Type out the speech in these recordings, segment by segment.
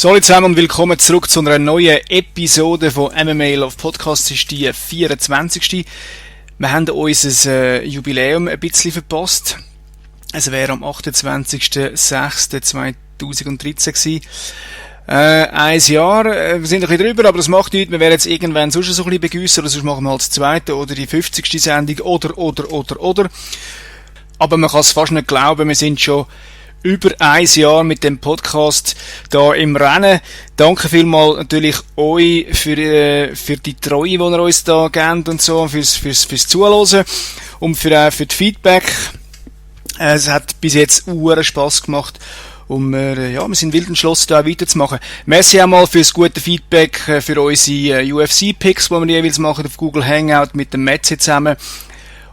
Hallo zusammen und willkommen zurück zu einer neuen Episode von mmalove Podcast. Es ist die 24. Wir haben unser Jubiläum ein bisschen verpasst. Es wäre am 28.06.2013 gewesen. Ein Jahr, wir sind ein bisschen drüber, aber das macht nichts. Wir werden jetzt irgendwann sonst so ein bisschen begüssen, oder sonst machen wir halt die zweite oder die 50. Sendung oder. Aber man kann es fast nicht glauben, wir sind schon über ein Jahr mit dem Podcast da im Rennen. Danke vielmals natürlich euch für die Treue, die ihr uns da gebt und so, fürs Zuhören und für die Feedback. Es hat bis jetzt Spaß gemacht und wir sind wild entschlossen, da weiterzumachen. Merci auch mal fürs gute Feedback für unsere UFC-Picks, die wir jeweils machen auf Google Hangout mit dem Metzi zusammen.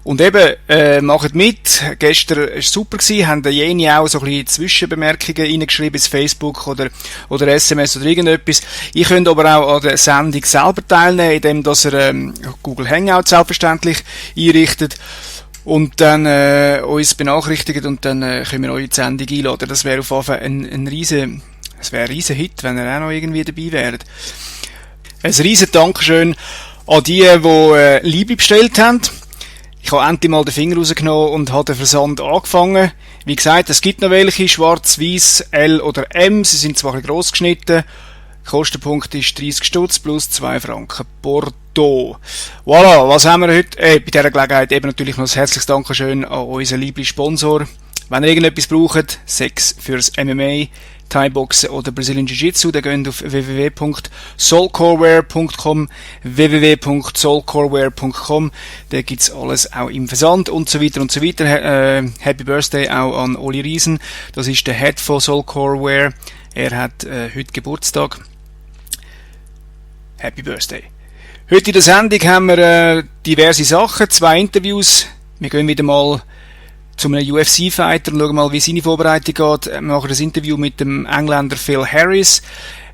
Und eben, macht mit. Gestern war es super gewesen, haben jene auch so ein bisschen Zwischenbemerkungen reingeschrieben ins Facebook oder SMS oder irgendetwas. Ihr könnt aber auch an der Sendung selber teilnehmen, indem dass ihr Google Hangout selbstverständlich einrichtet und dann uns benachrichtigt und dann können wir euch in die Sendung einladen. Das wäre auf jeden Fall ein riesen Hit, wenn ihr auch noch irgendwie dabei wärt. Ein riesen Dankeschön an die Liebe bestellt haben. Ich habe endlich mal den Finger rausgenommen und habe den Versand angefangen. Wie gesagt, es gibt noch welche, schwarz, weiß, L oder M. Sie sind zwar ein bisschen gross geschnitten. Der Kostenpunkt ist 30 Stutz plus 2 Franken Bordeaux. Voilà, was haben wir heute? Bei dieser Gelegenheit eben natürlich noch ein herzliches Dankeschön an unseren lieben Sponsor. Wenn ihr irgendetwas braucht, Sex fürs MMA, Thai-Boxen oder Brazilian Jiu-Jitsu, dann geht auf www.soulcoreware.com, www.soulcoreware.com, da gibt's alles auch im Versand und so weiter und so weiter. Happy Birthday auch an Oli Riesen, das ist der Head von Soulcoreware, er hat heute Geburtstag. Happy Birthday. Heute in der Sendung haben wir diverse Sachen, 2 Interviews, wir gehen wieder mal zu einem UFC-Fighter und schauen mal, wie seine Vorbereitung geht. Wir machen ein Interview mit dem Engländer Phil Harris.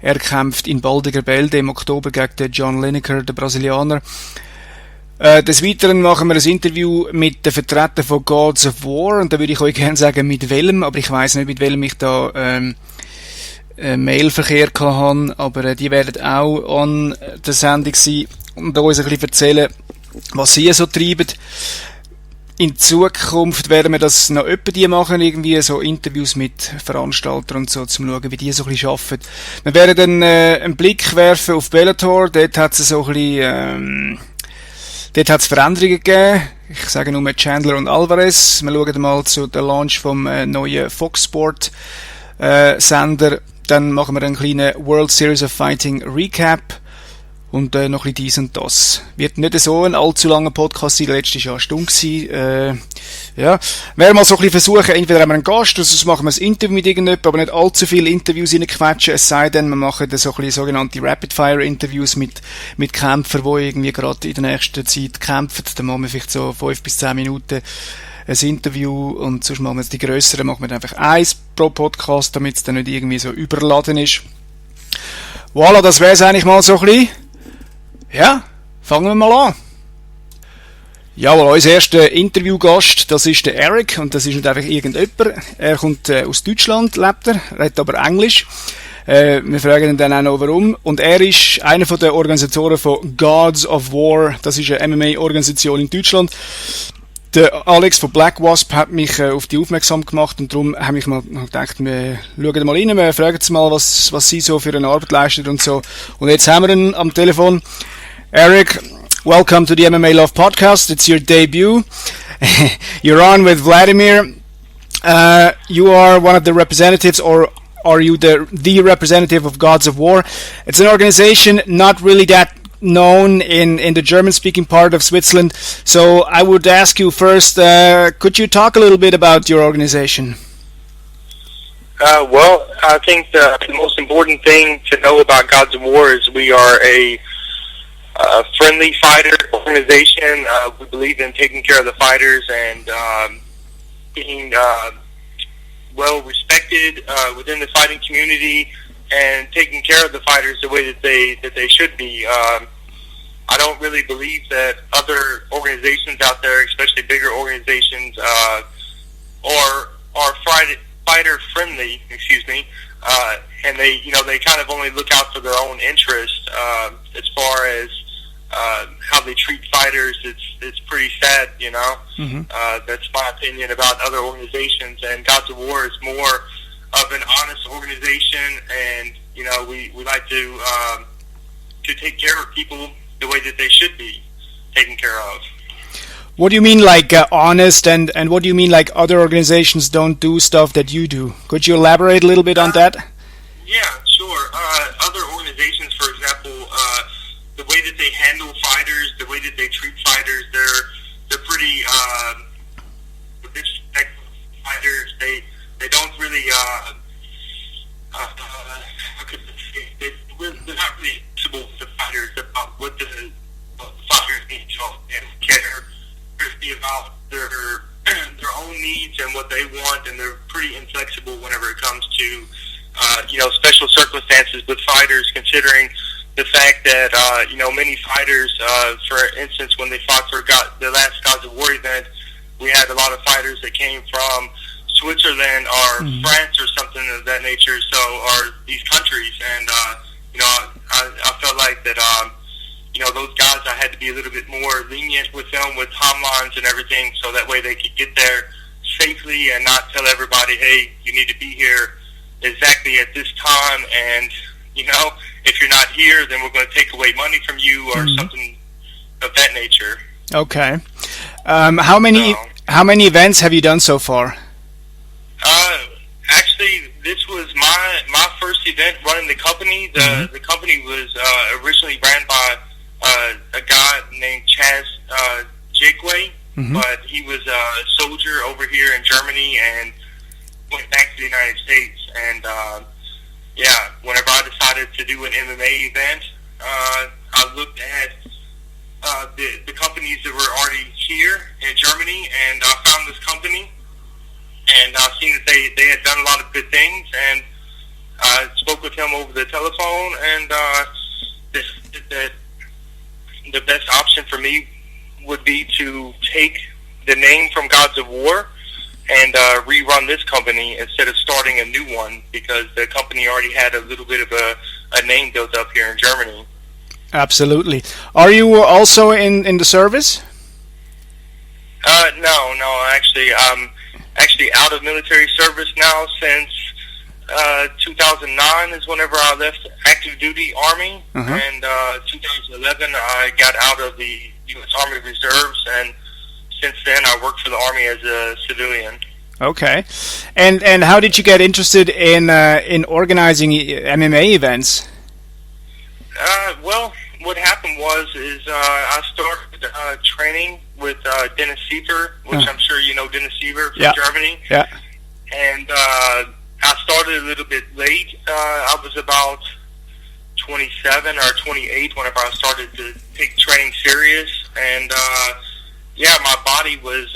Er kämpft in Baldiger Bälde im Oktober gegen den John Lineker, den Brasilianer. Des Weiteren machen wir ein Interview mit den Vertretern von Gods of War und da würde ich euch gerne sagen, mit welchem, aber ich weiss nicht, mit welchem ich da Mailverkehr hatte, aber die werden auch an der Sendung sein und uns ein bisschen erzählen, was sie so treiben. In Zukunft werden wir das noch öppe die machen, irgendwie so Interviews mit Veranstaltern und so, zum schauen, wie die so ein bisschen arbeiten. Wir werden dann einen Blick werfen auf Bellator, dort hat es so ein bisschen, dort hat es Veränderungen gegeben. Ich sage nur Chandler und Alvarez. Wir schauen mal zu der Launch vom neuen Fox Sport Sender. Dann machen wir einen kleinen World Series of Fighting Recap. Und noch ein bisschen dies und das. Wird nicht so ein allzu langer Podcast sein, letztes Jahr eine Stunde gewesen. Ja. Werden mal so ein bisschen versuchen, entweder haben wir einen Gast, oder sonst machen wir ein Interview mit irgendjemandem, aber nicht allzu viele Interviews reinquetschen, es sei denn, wir machen dann so ein bisschen sogenannte Rapid-Fire-Interviews mit Kämpfern, die irgendwie gerade in der nächsten Zeit kämpfen. Dann machen wir vielleicht so 5 bis 10 Minuten ein Interview und sonst machen wir die grösseren, machen wir einfach eins pro Podcast, damit es dann nicht irgendwie so überladen ist. Voilà, das wäre es eigentlich mal so ein bisschen. Ja, fangen wir mal an. Jawohl, unser erster Interviewgast, das ist der Eric, und das ist nicht einfach irgendjemand. Er kommt aus Deutschland, lebt redet aber Englisch. Wir fragen ihn dann auch noch warum. Und er ist einer von den Organisatoren von Gods of War, das ist eine MMA-Organisation in Deutschland. Der Alex von Black Wasp hat mich auf die aufmerksam gemacht und darum habe ich mal gedacht, wir schauen mal rein, wir fragen sie mal, was sie so für eine Arbeit leistet und so. Und jetzt haben wir ihn am Telefon. Eric, welcome to the mmalove podcast. It's your debut. You're on with Vladimir. You are one of the representatives, or are you the representative of Gods of War? It's an organization not really that known in the German-speaking part of Switzerland. So I would ask you first, could you talk a little bit about your organization? Well, I think the most important thing to know about Gods of War is we are a friendly fighter organization. We believe in taking care of the fighters and being well respected within the fighting community and taking care of the fighters the way that they should be. I don't really believe that other organizations out there, especially bigger organizations, are fighter friendly. and they kind of only look out for their own interest. As far as how they treat fighters, it's pretty sad, That's my opinion about other organizations, and Gods of War is more of an honest organization, and we like to take care of people the way that they should be taken care of. What do you mean, like honest, and what do you mean, like other organizations don't do stuff that you do? Could you elaborate a little bit on that? Yeah, sure. Other organizations, for example, the way that they handle fighters, the way that they treat fighters, they're pretty disrespectful fighters. They don't really they're not really accessible to fighters about what the fighters need and care about their own needs and what they want, and they're pretty inflexible whenever it comes to special circumstances with fighters, considering the fact that many fighters, for instance, when they fought for the last Gods of War event, we had a lot of fighters that came from Switzerland or France or something of that nature, or these countries, and I felt like that those guys, I had to be a little bit more lenient with them with timelines and everything, so that way they could get there safely and not tell everybody, hey, you need to be here exactly at this time, and if you're not here, then we're going to take away money from you or something of that nature. Okay. How many events have you done so far? Actually, this was my first event running the company. The company was originally ran by a guy named Chaz Jakeway, but he was a soldier over here in Germany and went back to the United States. And whenever I decided to do an MMA event, I looked at the companies that were already here in Germany, and I found this company, and I seen that they had done a lot of good things, and I spoke with him over the telephone, and decided that the best option for me would be to take the name from Gods of War and rerun this company instead of starting a new one, because the company already had a little bit of a name built up here in Germany. Absolutely. Are you also in the service? No. I'm actually out of military service now since 2009 is whenever I left active duty Army, and 2011 I got out of the U.S. Army Reserves, and since then I work for the Army as a civilian. Okay. And how did you get interested in organizing MMA events? Well, what happened was I started training with Dennis Siever, which I'm sure you know Dennis Siever from Germany. Yeah. And I started a little bit late. I was about 27 or 28 whenever I started to take training serious, and my body was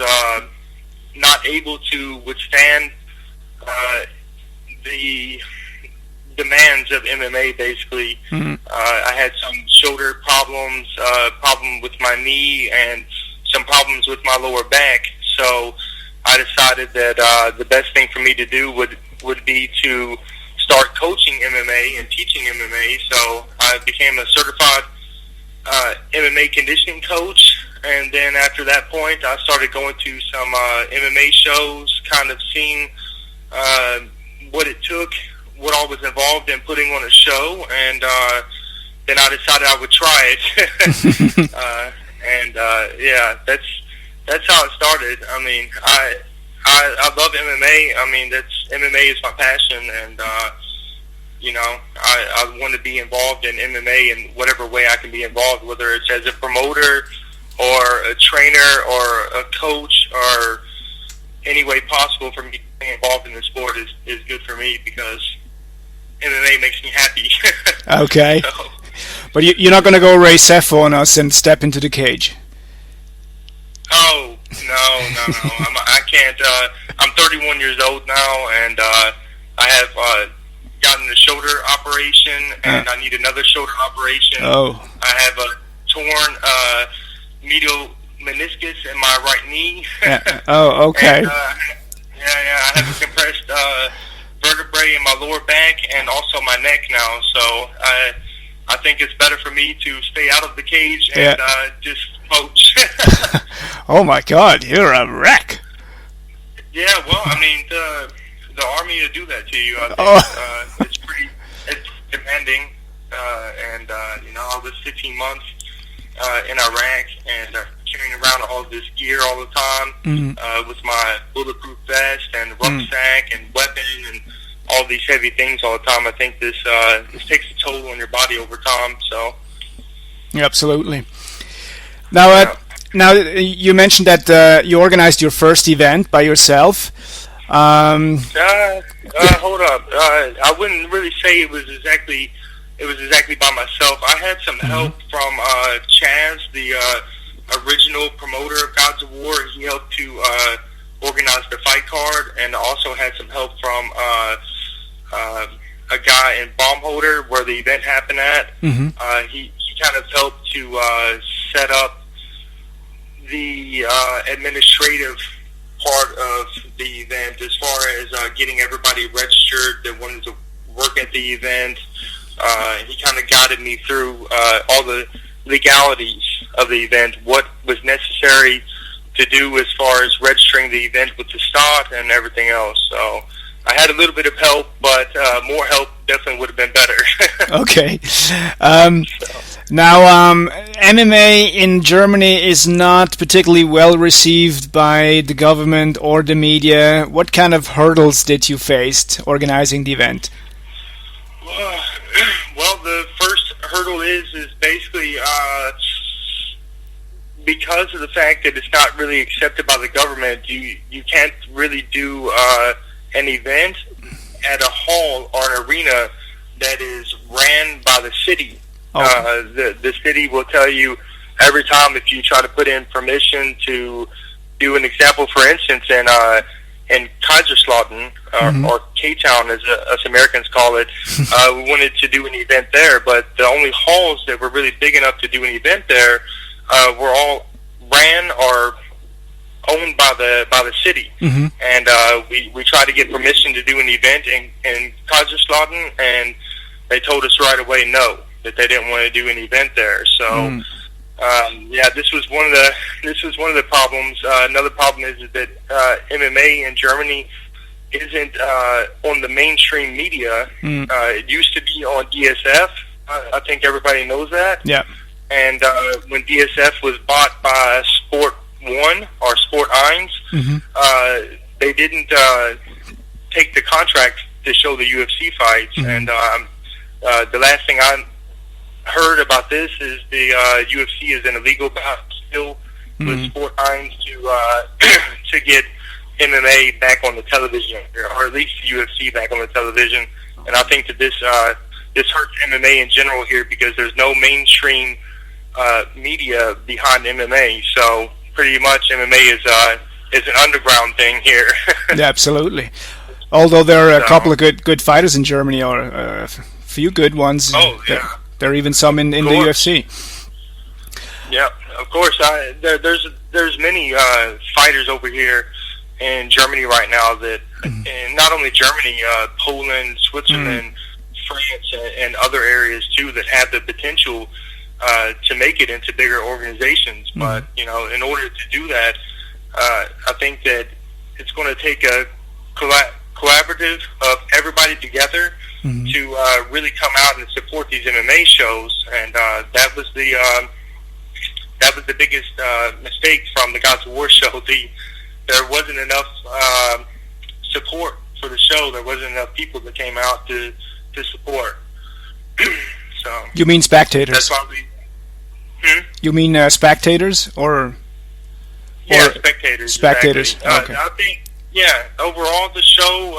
not able to withstand the demands of MMA, basically. I had some shoulder problems, problem with my knee, and some problems with my lower back. So I decided that the best thing for me to do would be to start coaching MMA and teaching MMA. So I became a certified MMA conditioning coach, and then after that point, I started going to some MMA shows, kind of seeing what it took, what all was involved in putting on a show, and then I decided I would try it. That's how it started. I mean, I love MMA. I mean, MMA is my passion, and I want to be involved in MMA in whatever way I can be involved, whether it's as a promoter or a trainer or a coach, or any way possible for me to be involved in the sport is good for me, because MMA makes me happy. Okay. So. But you're not going to go Ray Sefo on us and step into the cage? Oh, no. I can't. I'm 31 years old now, and I have gotten a shoulder operation, and I need another shoulder operation. Oh. I have a torn medial meniscus in my right knee. Oh, okay. And, I have a compressed vertebrae in my lower back and also my neck now. So I think it's better for me to stay out of the cage and just coach. Oh my God, you're a wreck. Yeah, well, I mean, the Army to do that to you, I think, it's pretty demanding. And I was 15 months in Iraq and carrying around all this gear all the time with my bulletproof vest and rucksack and weapon and all these heavy things all the time. I think this takes a toll on your body over time. So, yeah, absolutely. Now, now you mentioned that you organized your first event by yourself. Hold up. I wouldn't really say it was exactly by myself. I had some help from Chaz, the original promoter of Gods of War. He helped to organize the fight card, and also had some help from a guy in Baumann, where the event happened at. He kind of helped to set up the administrative part of the event, as far as getting everybody registered that wanted to work at the event. He kind of guided me through all the legalities of the event, what was necessary to do as far as registering the event with the start and everything else. So I had a little bit of help, but more help definitely would have been better. Okay. Now, MMA in Germany is not particularly well received by the government or the media. What kind of hurdles did you face organizing the event? Well, the first hurdle is basically because of the fact that it's not really accepted by the government. You can't really do an event at a hall or an arena that is ran by the city. The city will tell you every time if you try to put in permission to do an example, for instance, in Kaiserslautern, or K-Town as us Americans call it, we wanted to do an event there, but the only halls that were really big enough to do an event there were all ran or owned by the city. And we tried to get permission to do an event in Kaiserslautern, and they told us right away no, that they didn't want to do an event there. So this was one of the problems. Another problem is that MMA in Germany isn't on the mainstream media. It used to be on DSF. I think everybody knows that. Yeah. And when DSF was bought by Sport 1 or Sport 1, they didn't take the contract to show the UFC fights. And the last thing I heard about this is the UFC is in a legal battle still with Sport 1 to get MMA back on the television, or at least the UFC back on the television. And I think that this hurts MMA in general here, because there's no mainstream media behind MMA. So pretty much MMA is an underground thing here. Yeah, absolutely. Although there are a couple of good fighters in Germany, or a few good ones. Oh yeah. There are even some in the UFC. Yeah, of course. There's many fighters over here in Germany right now that, and not only Germany, Poland, Switzerland, France, and other areas too, that have the potential to make it into bigger organizations. But in order to do that, I think that it's going to take a collaborative of everybody together to really come out and support these MMA shows. And that was the biggest mistake from the Gods of War show. There wasn't enough support for the show. There wasn't enough people that came out to support. So you mean spectators? That's why we. You mean spectators, or? Yeah, spectators. Spectators. Exactly. Okay. I think, overall the show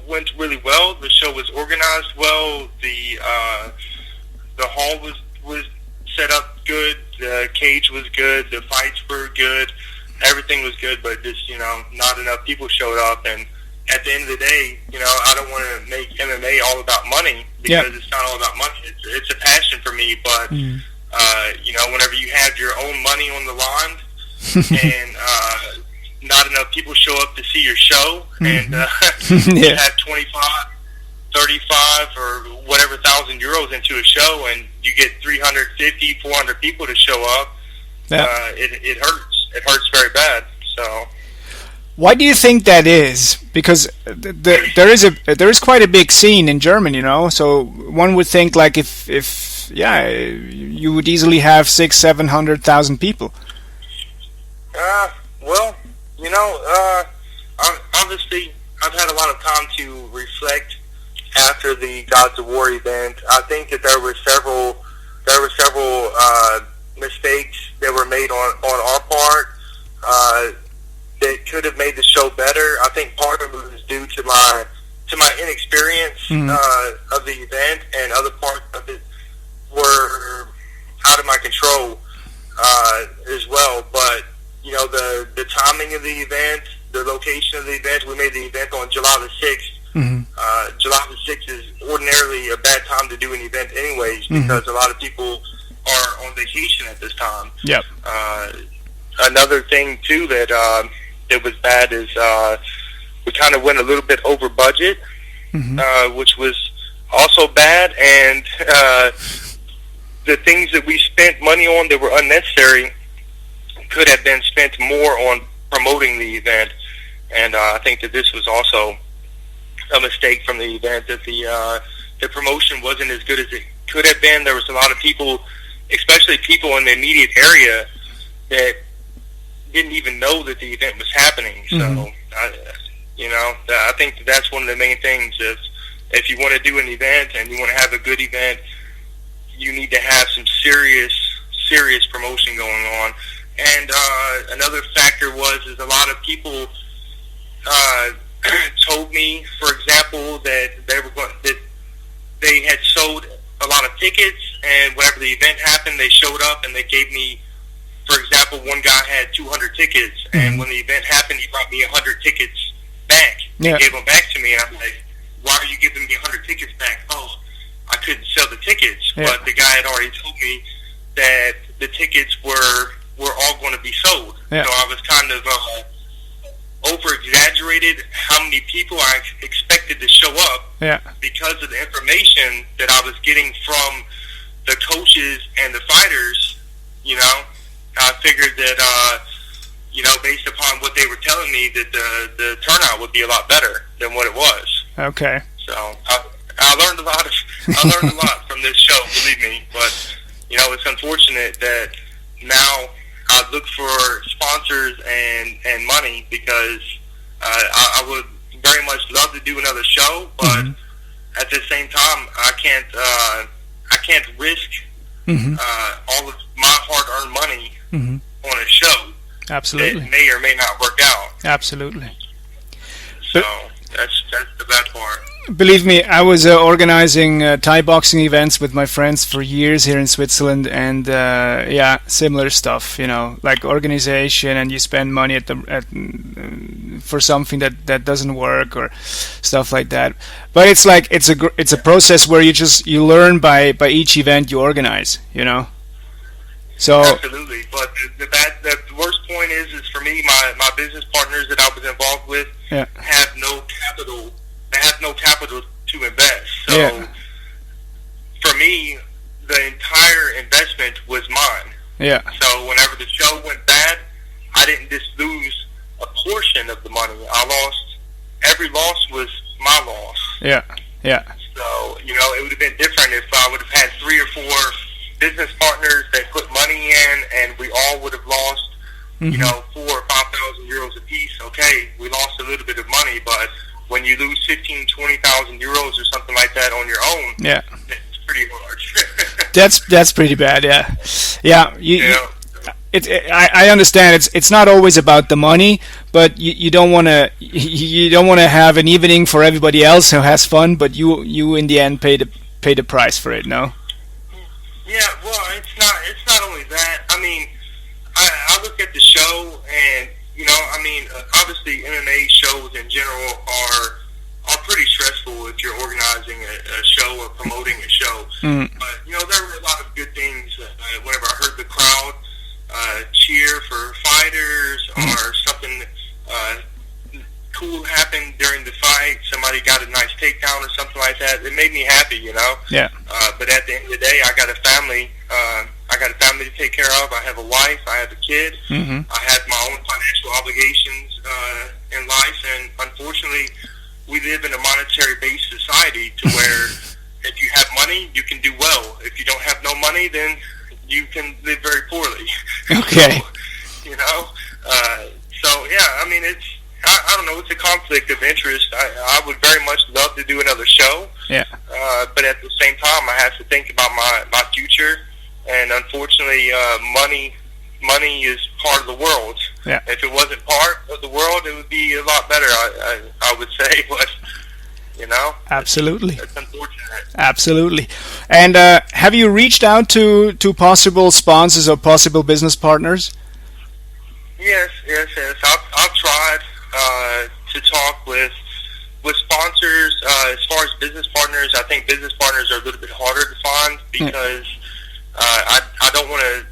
went really well. The show was organized well. The hall was set up good. The cage was good. The fights were good. Everything was good, but just not enough people showed up. And at the end of the day, I don't want to make MMA all about money, because it's not all about money. It's a passion for me, but whenever you have your own money on the line, and not enough people show up to see your show, and you have 25, 35, or whatever thousand euros into a show, and you get 350, 400 people to show up. It hurts. It hurts very bad. So. Why do you think that is? Because there is quite a big scene in Germany, you know. So one would think like if you would easily have 600,000-700,000 people. Well, you know, obviously I've had a lot of time to reflect after the Gods of War event. I think that there were several mistakes that were made on our part. That could have made the show better. I think part of it was due to my inexperience of the event, and other parts of it were out of my control as well. But you know, the timing of the event, the location of the event. We made the event on July the 6th. July the 6th is ordinarily a bad time to do an event, anyways, because a lot of people are on vacation at this time. Yep. Another thing too that was bad is we kind of went a little bit over budget, which was also bad, and the things that we spent money on that were unnecessary could have been spent more on promoting the event. And I think that this was also a mistake from the event, that the promotion wasn't as good as it could have been. There was a lot of people, especially people in the immediate area, that didn't even know that the event was happening. So, I think that's one of the main things. If you want to do an event and you want to have a good event, you need to have some serious promotion going on. And another factor is a lot of people told me, for example, that they had sold a lot of tickets, and whenever the event happened, they showed up and they gave me, for example, one guy had 200 tickets, and when the event happened, he brought me 100 tickets back. He gave them back to me, and I'm like, why are you giving me 100 tickets back? Oh, I couldn't sell the tickets, but the guy had already told me that the tickets were all going to be sold. So I was kind of over-exaggerated how many people I expected to show up because of the information that I was getting from the coaches and the fighters. You know, I figured that, based upon what they were telling me, that the turnout would be a lot better than what it was. Okay. So I learned a lot from this show, believe me. But, it's unfortunate that now I look for sponsors and money, because I would very much love to do another show, but at the same time, I can't risk all of my hard-earned money on a show. Absolutely. That may or may not work out. Absolutely. So that's the bad part. Believe me, I was organizing Thai boxing events with my friends for years here in Switzerland, and similar stuff. Like organization, and you spend money for something that doesn't work or stuff like that. But it's like it's a process where you learn by each event you organize. So absolutely. But the worst point is for me, my business partners that I was involved with have no capital. They have no capital to invest. So for me, the entire investment was mine. Yeah. So whenever the show went bad, I didn't just lose a portion of the money. Every loss was my loss. Yeah. Yeah. So, it would have been different if I would have had 3 or 4 business partners that put money in, and we all would have lost, 4,000 or 5,000 euros a piece. Okay, we lost a little bit of money, but when you lose 15,000, 20,000 euros or something like that on your own, it's pretty hard. That's pretty bad. Yeah. I understand. It's not always about the money, but you don't want to have an evening for everybody else who has fun, but you in the end pay the price for it. No. Yeah. Well, it's not only that. I mean, I look at the show, and obviously MMA shows in general are pretty stressful if you're organizing a show or promoting a show. But there were a lot of good things. Whenever I heard the crowd cheer for fighters or something cool happened during the fight, somebody got a nice takedown or something like that, it made me happy, you know. Yeah. But at the end of the day, I got a family. I got a family to take care of. I have a wife. I have a kid. Mm-hmm. I have my own financial obligations in life, and unfortunately, we live in a monetary-based society to where if you have money, you can do well. If you don't have no money, then you can live very poorly. Okay. So, you know. So yeah, I mean, I don't know. It's a conflict of interest. I would very much love to do another show. Yeah. But at the same time, I have to think about my future. And unfortunately, money is part of the world. Yeah. If it wasn't part of the world, it would be a lot better. I would say, but you know. Absolutely. It's unfortunate. Absolutely. And have you reached out to possible sponsors or possible business partners? Yes. I've tried to talk with sponsors. As far as business partners, I think business partners are a little bit harder to find because I don't want to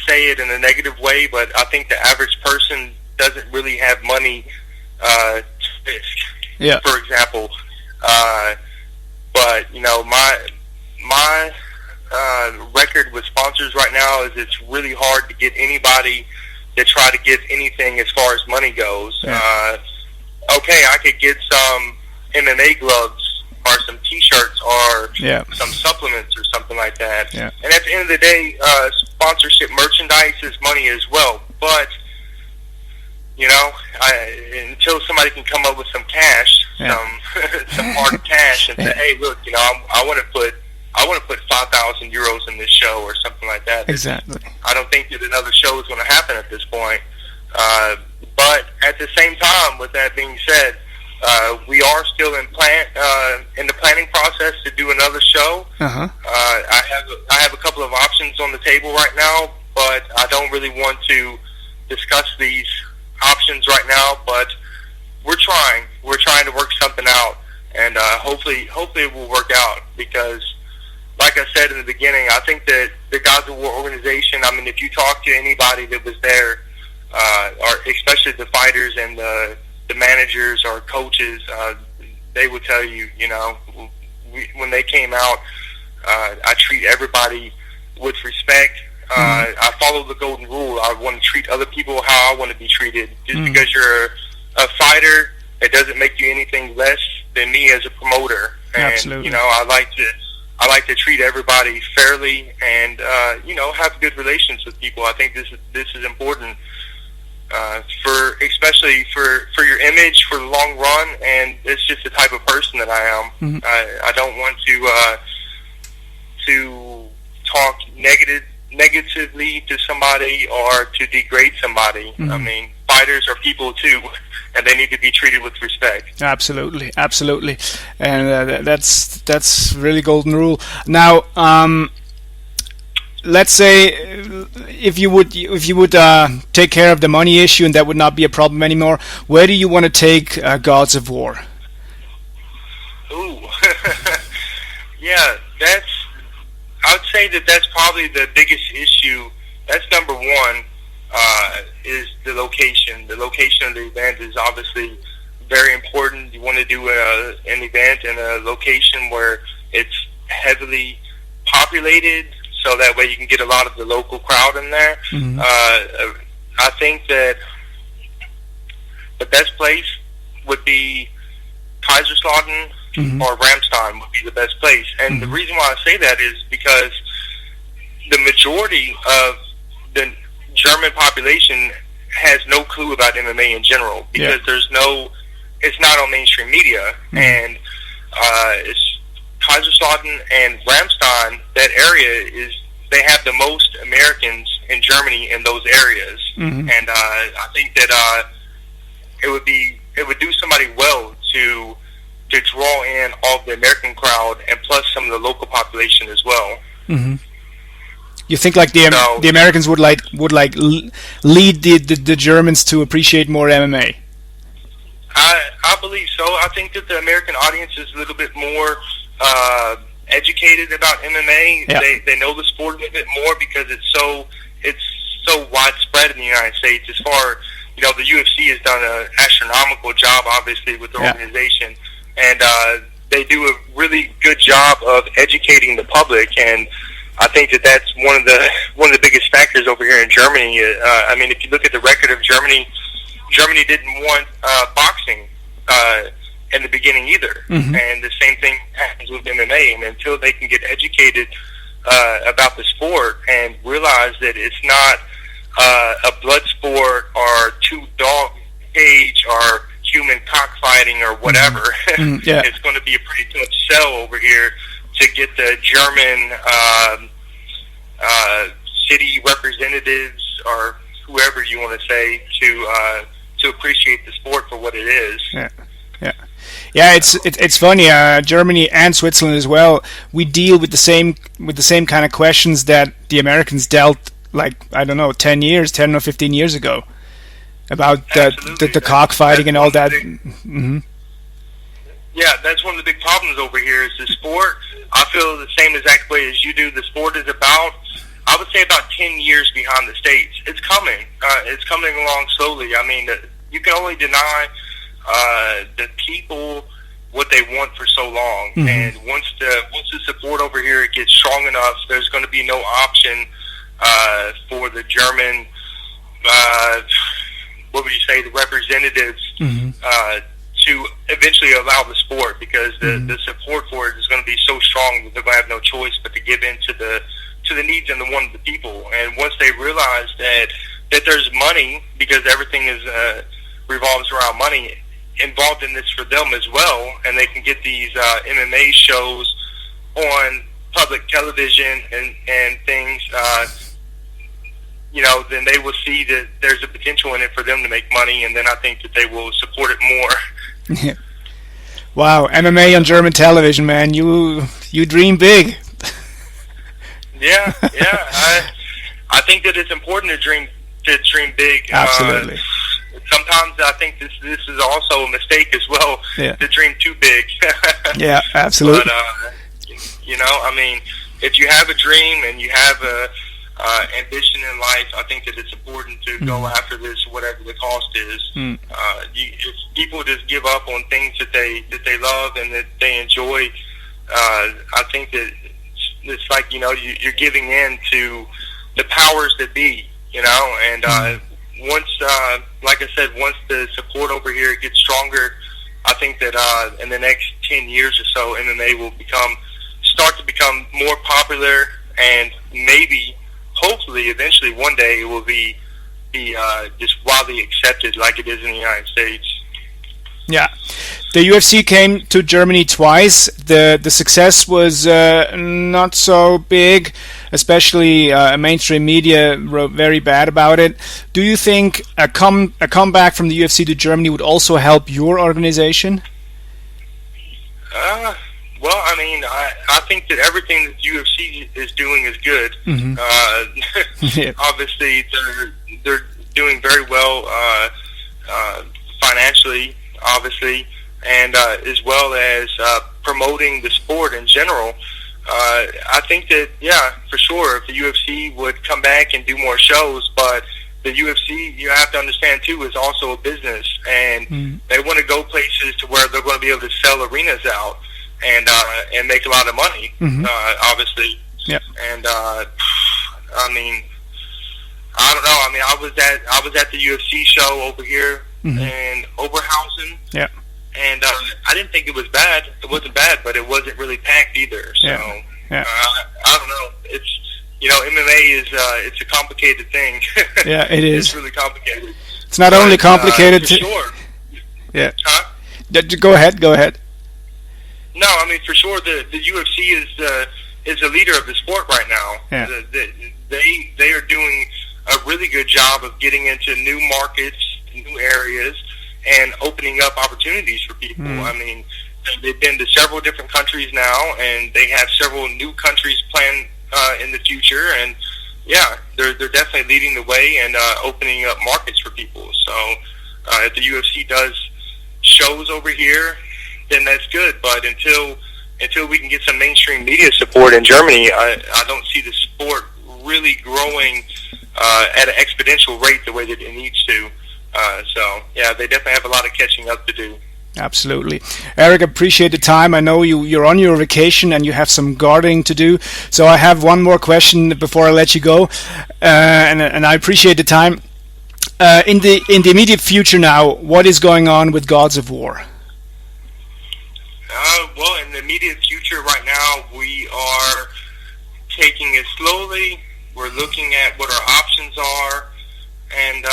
say it in a negative way, but I think the average person doesn't really have money to risk. Yeah. For example, but you know, my record with sponsors right now is it's really hard to get anybody to try to give anything as far as money goes. Yeah. Okay, I could get some MMA gloves or some T-shirts or some supplements or something like that. Yeah. And at the end of the day, sponsorship merchandise is money as well. But you know, until somebody can come up with some cash, some hard cash, and say, "Hey, look, you know, I want to put 5,000 euros in this show or something like that." Exactly. I don't think that another show is going to happen at this point. But at the same time, with that being said, we are still in the planning process to do another show. Uh-huh. I have a couple of options on the table right now, but I don't really want to discuss these options right now. But we're trying to work something out, and hopefully it will work out because, like I said in the beginning, I think that the Gods of War organization, I mean, if you talk to anybody that was there, or especially the fighters and the managers or coaches, they would tell you, you know, when they came out, I treat everybody with respect. I follow the golden rule. I want to treat other people how I want to be treated. Just because you're a fighter, it doesn't make you anything less than me as a promoter. And, Absolutely. you know, I like to treat everybody fairly and, you know, have good relations with people. I think this is important, especially for your image for the long run, and it's just the type of person that I am. Mm-hmm. I don't want to talk negatively to somebody or to degrade somebody. Mm-hmm. I mean, fighters are people too, and they need to be treated with respect. Absolutely, and that's really golden rule. Now, let's say if you would take care of the money issue and that would not be a problem anymore, where do you want to take Gods of War? Ooh, yeah, I would say that's probably the biggest issue. That's number one. Is the location. The location of the event is obviously very important. You want to do an event in a location where it's heavily populated, so that way you can get a lot of the local crowd in there. Mm-hmm. I think that the best place would be Kaiserslautern or Ramstein would be the best place. And the reason why I say that is because the majority of the German population has no clue about MMA in general because it's not on mainstream media, and it's Kaiserslautern and Ramstein. That area they have the most Americans in Germany in those areas, and I think that it would do somebody well to draw in all the American crowd and plus some of the local population as well. Mm-hmm. You think like the Americans would lead the Germans to appreciate more MMA? I believe so. I think that the American audience is a little bit more educated about MMA. Yeah. They know the sport a little bit more because it's so widespread in the United States. As far the UFC has done an astronomical job, obviously, with the organization, and they do a really good job of educating the public. And I think that that's one of the biggest factors over here in Germany. I mean, if you look at the record of Germany didn't want boxing in the beginning either, and the same thing happens with MMA. And until they can get educated about the sport and realize that it's not a blood sport or two dog cage or human cockfighting or whatever, it's going to be a pretty tough sell over here to get the German city representatives or whoever you want to say to appreciate the sport for what it is. Yeah, it's funny. Germany and Switzerland as well. We deal with the same kind of questions that the Americans dealt, like, I don't know, 10 or 15 years ago, about the cockfighting and all that. Yeah, that's one of the big problems over here is the sport. I feel the same exact way as you do. The sport is about, I would say, about 10 years behind the States. It's coming. It's coming along slowly. I mean, you can only deny the people what they want for so long. And once the support over here gets strong enough, there's going to be no option for the German, what would you say, the representatives to eventually allow the sport, because the support for it is going to be so strong that they're going to have no choice but to give in to the needs and the want of the people. And once they realize that there's money, because everything is revolves around money, involved in this for them as well, and they can get these MMA shows on public television and things, then they will see that there's a potential in it for them to make money, and then I think that they will support it more. Wow, MMA on German television, man. You dream big. Yeah. I think that it's important to dream big. Absolutely. Sometimes I think this is also a mistake as well, to dream too big. Yeah, absolutely. But I mean, if you have a dream and you have a ambition in life, I think that it's important to go after this, whatever the cost is. If people just give up on things that they love and that they enjoy, I think that it's like, you're giving in to the powers that be, and once, like I said, once the support over here gets stronger, I think that in the next 10 years or so, MMA will start to become more popular, and maybe, hopefully, eventually, one day it will be just widely accepted like it is in the United States. Yeah, the UFC came to Germany twice. The success was not so big, especially mainstream media wrote very bad about it. Do you think a comeback from the UFC to Germany would also help your organization? Well, I mean, I think that everything that UFC is doing is good. Obviously, they're doing very well financially, obviously, and as well as promoting the sport in general. I think that, for sure, if the UFC would come back and do more shows, but the UFC, you have to understand too, is also a business, and they want to go places to where they're going to be able to sell arenas out and make a lot of money, obviously. Yeah. And I mean, I don't know. I mean, I was at the UFC show over here in Oberhausen. Yeah. And I didn't think it was bad. It wasn't bad, but it wasn't really packed either. So I don't know. It's MMA is it's a complicated thing. Yeah, it is. It's really complicated. It's not only complicated. For sure. Yeah. Huh? Go ahead. No, I mean, for sure, the UFC is the leader of the sport right now. Yeah. They are doing a really good job of getting into new markets, new areas, and opening up opportunities for people. I mean, they've been to several different countries now, and they have several new countries planned in the future. And they're definitely leading the way and opening up markets for people. So if the UFC does shows over here, then that's good. But until we can get some mainstream media support in Germany, I don't see the sport really growing at an exponential rate the way that it needs to. So yeah, they definitely have a lot of catching up to do. Absolutely. Eric, appreciate the time. I know you're on your vacation and you have some gardening to do. So I have one more question before I let you go. And I appreciate the time. In the immediate future now, what is going on with Gods of War? Well, in the immediate future right now, we are taking it slowly. We're looking at what our options are, and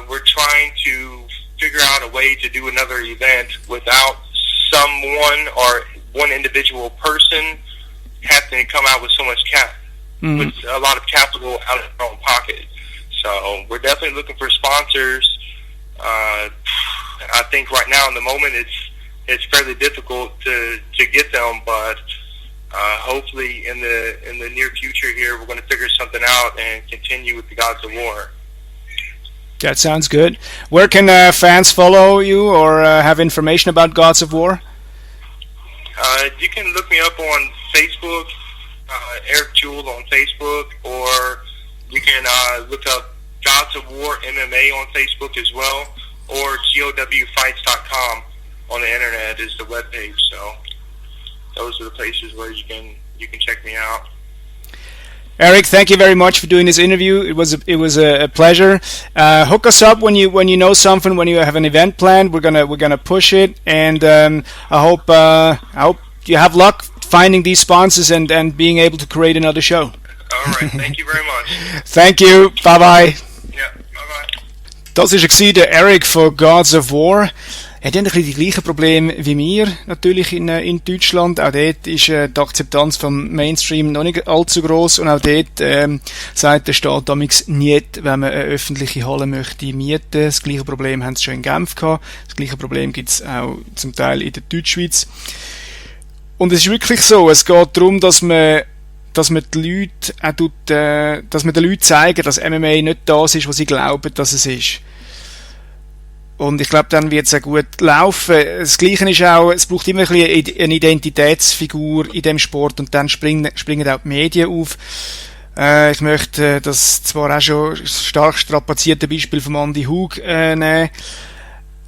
we're trying to figure out a way to do another event without someone or one individual person having to come out with so much with a lot of capital out of their own pocket. So we're definitely looking for sponsors. I think right now in the moment it's fairly difficult to get them, but hopefully in the near future here we're going to figure something out and continue with the Gods of War. That sounds good. Where can fans follow you or have information about Gods of War? You can look me up on Facebook, Eric Jewell on Facebook, or you can look up Gods of War MMA on Facebook as well, or GOWfights.com on the internet is the webpage. So those are the places where you can check me out. Eric, thank you very much for doing this interview. It was a pleasure. Hook us up when you know something, when you have an event planned. We're gonna push it, and I hope you have luck finding these sponsors and being able to create another show. All right, thank you very much. Thank you. Bye bye. Ja, bye bye. Das war der Eric von Gods of War. Er hat ein bisschen die gleichen Probleme wie wir, natürlich in Deutschland. Auch dort ist die Akzeptanz vom Mainstream noch nicht allzu gross, und auch dort sagt der Staat damals nicht, wenn man eine öffentliche Halle möchte mieten. Das gleiche Problem haben sie schon in Genf gehabt. Das gleiche Problem gibt es auch zum Teil in der Deutschschweiz. Und es ist wirklich so, es geht darum, dass man die Leute auch dass man den Leuten zeigen, dass MMA nicht das ist, was sie glauben, dass es ist. Und ich glaube, dann wird es auch gut laufen. Das Gleiche ist auch, es braucht immer ein bisschen eine Identitätsfigur in dem Sport, und dann springen auch die Medien auf. Ich möchte das zwar auch schon stark strapazierte Beispiel von Andy Hug nehmen.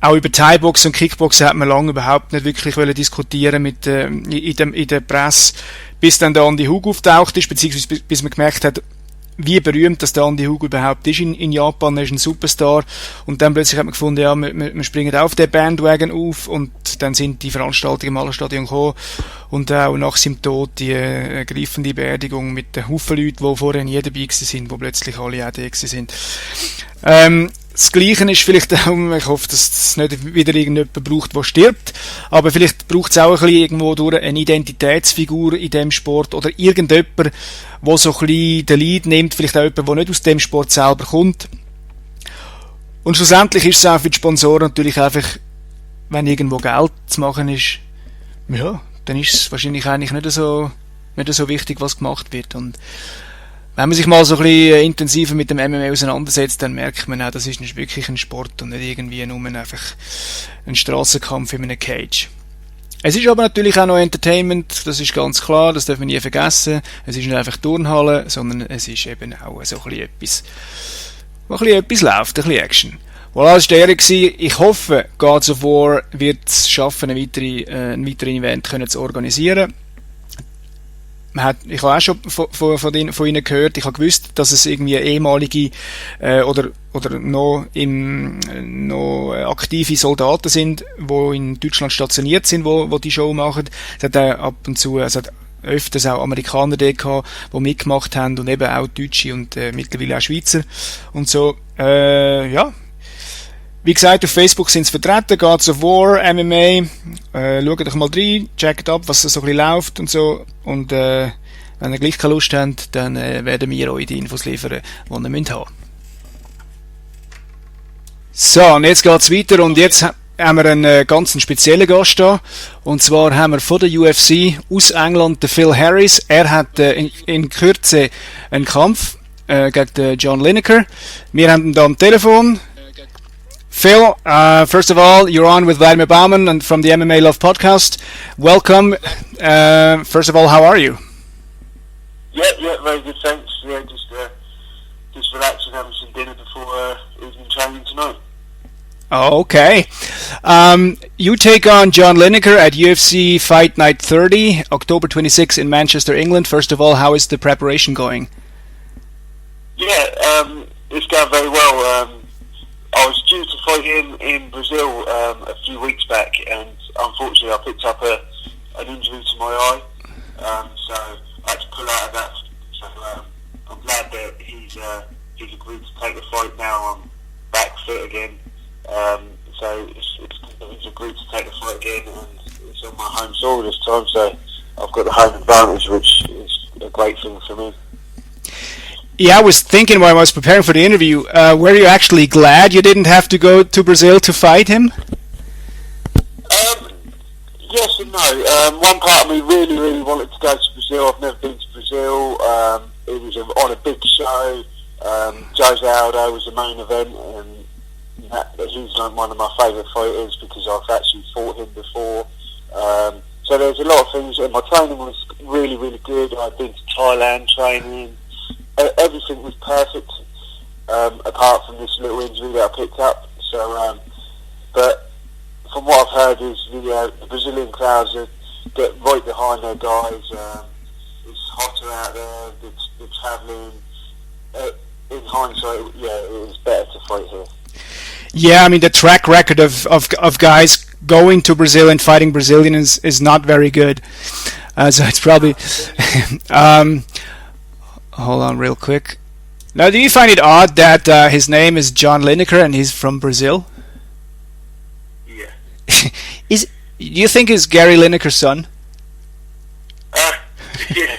Auch über Thai-Boxen und Kickboxen hat man lange überhaupt nicht wirklich diskutieren in der Presse, bis dann der Andy Hug auftaucht ist, beziehungsweise bis man gemerkt hat, wie berühmt dass der Andy Hug überhaupt ist in Japan. Er ist ein Superstar, und dann plötzlich hat man gefunden, ja, wir springen auf den Bandwagon auf, und dann sind die Veranstaltungen im Hallenstadion gekommen, und auch nach seinem Tod die greifende Beerdigung mit den Haufen Leuten, die vorher nie dabei sind, die plötzlich alle auch da sind. Das Gleiche ist vielleicht auch, ich hoffe, dass es nicht wieder irgendjemand braucht, der stirbt, aber vielleicht braucht es auch ein bisschen irgendwo durch eine Identitätsfigur in dem Sport, oder irgendjemand, der so ein bisschen den Lead nimmt, vielleicht auch jemand, der nicht aus dem Sport selber kommt. Und schlussendlich ist es auch für die Sponsoren natürlich einfach, wenn irgendwo Geld zu machen ist, ja, dann ist es wahrscheinlich eigentlich nicht so wichtig, was gemacht wird. Und wenn man sich mal so ein bisschen intensiver mit dem MMA auseinandersetzt, dann merkt man auch, das ist nicht wirklich ein Sport und nicht irgendwie nur einfach ein Strassenkampf in einem Cage. Es ist aber natürlich auch noch Entertainment, das ist ganz klar, das darf man nie vergessen. Es ist nicht einfach Turnhalle, sondern es ist eben auch so ein bisschen etwas, wo ein bisschen etwas läuft, ein bisschen Action. Voilà, das war der Eric. Ich hoffe, Gods of War wird es schaffen, ein weiteres Event zu organisieren. Ich habe auch schon von ihnen gehört, ich habe gewusst, dass es irgendwie ehemalige oder noch aktive Soldaten sind, die in Deutschland stationiert sind, wo die Show machen. Es hat ab und zu, es hat öfters auch Amerikaner da gehabt, die mitgemacht haben, und eben auch Deutsche und mittlerweile auch Schweizer und so. Ja. Wie gesagt, auf Facebook sind es vertreten, Gods of War, MMA. Schaut doch mal rein, checkt ab, was so ein bisschen läuft und so. Und wenn ihr gleich keine Lust habt, dann werden wir euch die Infos liefern, die ihr haben müsst. So, und jetzt geht's weiter, und jetzt haben wir einen ganz speziellen Gast da. Und zwar haben wir von der UFC aus England den Phil Harris. Er hat in Kürze einen Kampf gegen den John Lineker. Wir haben ihn da am Telefon. Phil, first of all, you're on with Vladimir Baumann and from the mmalove podcast. Welcome. First of all, how are you? Yeah, very good, thanks. Yeah, just relaxing, having some dinner before evening training tonight. Okay. You take on John Lineker at UFC Fight Night 30, October 26 in Manchester, England. First of all, how is the preparation going? Yeah, it's going very well. I was due to fight him in Brazil a few weeks back, and unfortunately I picked up an injury to my eye, so I had to pull out of that. So I'm glad that he's agreed to take the fight now. I'm back fit again, so he's agreed to take the fight again, and it's on my home soil this time, so I've got the home advantage, which is a great thing for me. Yeah, I was thinking while I was preparing for the interview, were you actually glad you didn't have to go to Brazil to fight him? Yes and no. One part of me really, really wanted to go to Brazil. I've never been to Brazil. It was on a big show. Jose Aldo was the main event, and he's one of my favourite fighters because I've actually fought him before. So there's a lot of things, and my training was really, really good. I'd been to Thailand training. Everything was perfect, apart from this little injury that I picked up. So, but from what I've heard is the Brazilian crowds get right behind their guys. It's hotter out there. They're travelling. In hindsight, yeah, it was better to fight here. Yeah, I mean the track record of guys going to Brazil and fighting Brazilians is not very good. So it's probably. Hold on real quick. Now, do you find it odd that his name is John Lineker and he's from Brazil? Yeah. Do you think he's Gary Lineker's son? Yeah.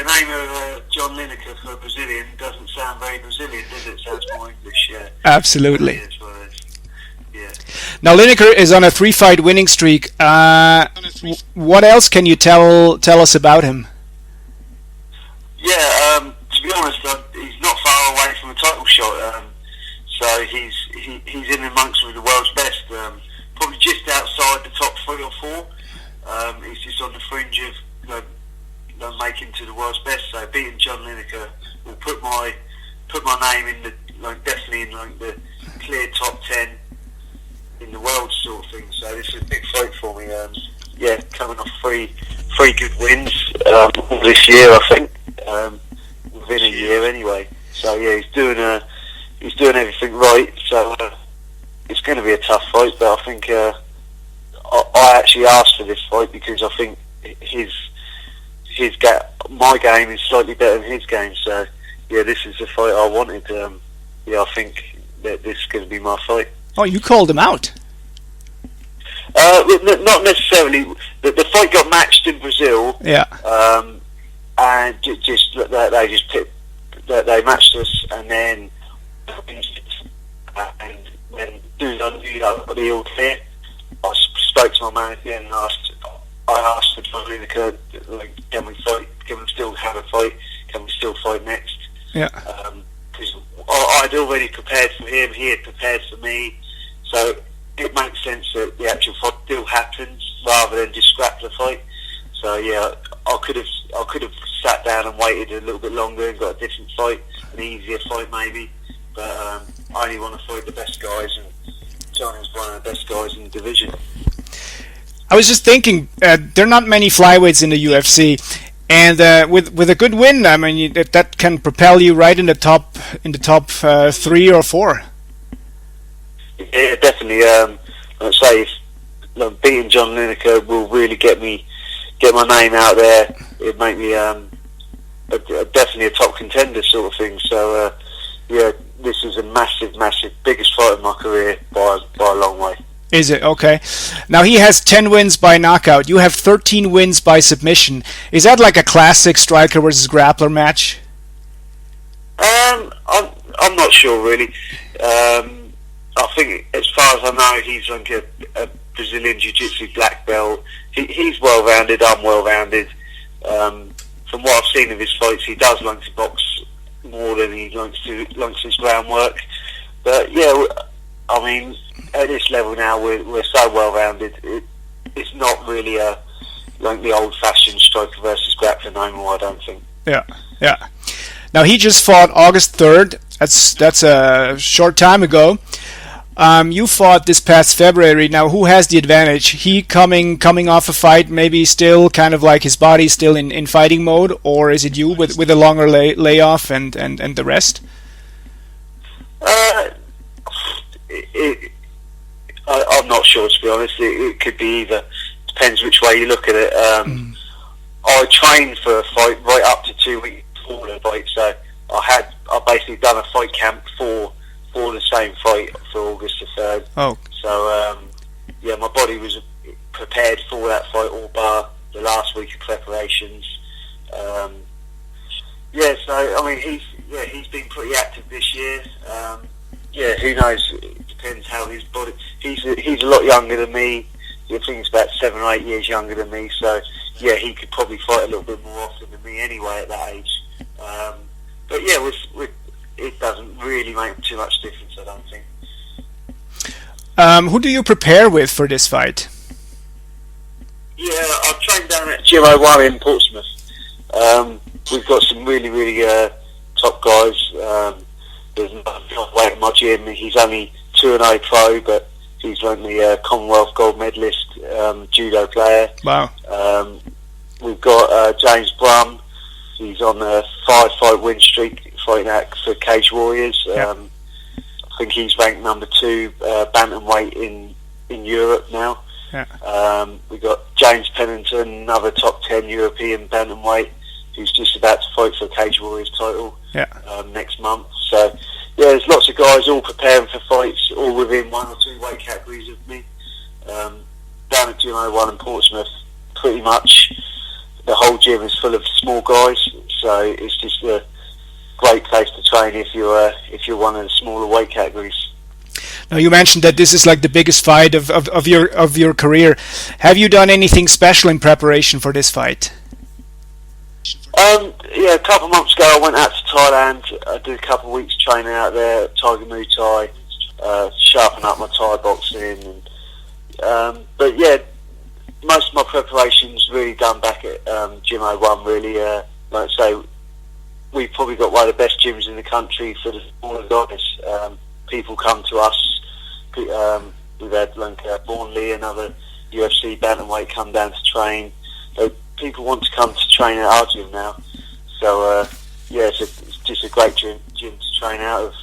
Name of John Lineker for a Brazilian doesn't sound very Brazilian, does it? Sounds more English. Yeah. Absolutely. Yeah. Now Lineker is on a 3-fight winning streak. What else can you tell us about him? Yeah, to be honest, he's not far away from a title shot. So he's in amongst with the world's best. Probably just outside the top 3 or 4. He's just on the fringe of making to the world's best. So beating John Lineker will put my name in the definitely in the clear top 10 in the world sort of thing. So this is a big fight for me. Coming off three good wins this year, I think. Within a year anyway, so yeah, he's doing everything right. So it's going to be a tough fight, but I think I actually asked for this fight because I think my game is slightly better than his game. So yeah, this is the fight I wanted. I think that this is going to be my fight. Oh, you called him out? Not necessarily. The fight got matched in Brazil. Yeah. And they matched us, and then I knew I got the all clear. I spoke to my manager and I asked for John Lineker, can we fight? Can we still have a fight? Can we still fight next? Yeah. Because I'd already prepared for him, he had prepared for me, so it makes sense that the actual fight still happens rather than just scrap the fight. So yeah, I could have sat down and waited a little bit longer and got a different fight, an easier fight maybe. But I only want to fight the best guys, and John is one of the best guys in the division. I was just thinking, there are not many flyweights in the UFC, and with a good win, I mean that can propel you right in the top 3 or 4. Yeah, definitely. I'd say if beating John Lineker will really get my name out there. It'd make me definitely a top contender sort of thing. So yeah, this is a massive, biggest fight of my career by a long way. Is it? Okay. Now he has 10 wins by knockout. You have 13 wins by submission. Is that like a classic striker versus grappler match? I'm not sure really. I think as far as I know, he's like a Brazilian Jiu-Jitsu black belt. He's well-rounded, I'm well-rounded. From what I've seen of his fights, he does like to box more than he likes his groundwork. But yeah, I mean, at this level now, we're so well-rounded. It's not really like the old-fashioned striker versus grappler no more, I don't think. Yeah. Now he just fought August 3rd. That's a short time ago. You fought this past February. Now, who has the advantage? He coming off a fight, maybe still kind of like his body still in fighting mode, or is it you with a longer layoff and the rest? I'm not sure, to be honest. It could be either. Depends which way you look at it. I trained for a fight right up to 2 weeks before the fight, so I basically done a fight camp for the same fight for August the 3rd. Oh. So, yeah, my body was prepared for that fight, all bar the last week of preparations. Yeah, so, I mean, he's been pretty active this year. Yeah, who knows? It depends how his body... He's a lot younger than me. I think he's about 7 or 8 years younger than me, so, yeah, he could probably fight a little bit more often than me anyway at that age. But, yeah, it doesn't really make too much difference, I don't think. Who do you prepare with for this fight? Yeah, I've trained down at Gym 01 in Portsmouth. We've got some really, really top guys. There's not weight in my gym. He's only 2-0 pro, but he's the Commonwealth gold medalist judo player. Wow. We've got James Brum. He's on a 5-fight win streak fighting out for Cage Warriors. Yeah. I think he's ranked number 2 bantamweight in Europe now. Yeah. We've got James Pennington, another top 10 European bantamweight, who's just about to fight for a Cage Warriors title next month. So, yeah, there's lots of guys all preparing for fights, all within 1 or 2 weight categories of me. Down at Gym 01 in Portsmouth, pretty much the whole gym is full of small guys, so it's just a great place to train if you're one of the smaller weight categories. Now, you mentioned that this is like the biggest fight of your career. Have you done anything special in preparation for this fight? Yeah, a couple of months ago I went out to Thailand. I did a couple of weeks training out there at Tiger Muay Thai, sharpen up my Thai boxing. But yeah, most of my preparations really done back at Gym 01. Really, like I say, we've probably got one of the best gyms in the country for the smaller guys. People come to us. We've had Baumann, another UFC bantamweight, come down to train. People want to come to train at our gym now. So, yeah, it's just a great gym to train out of.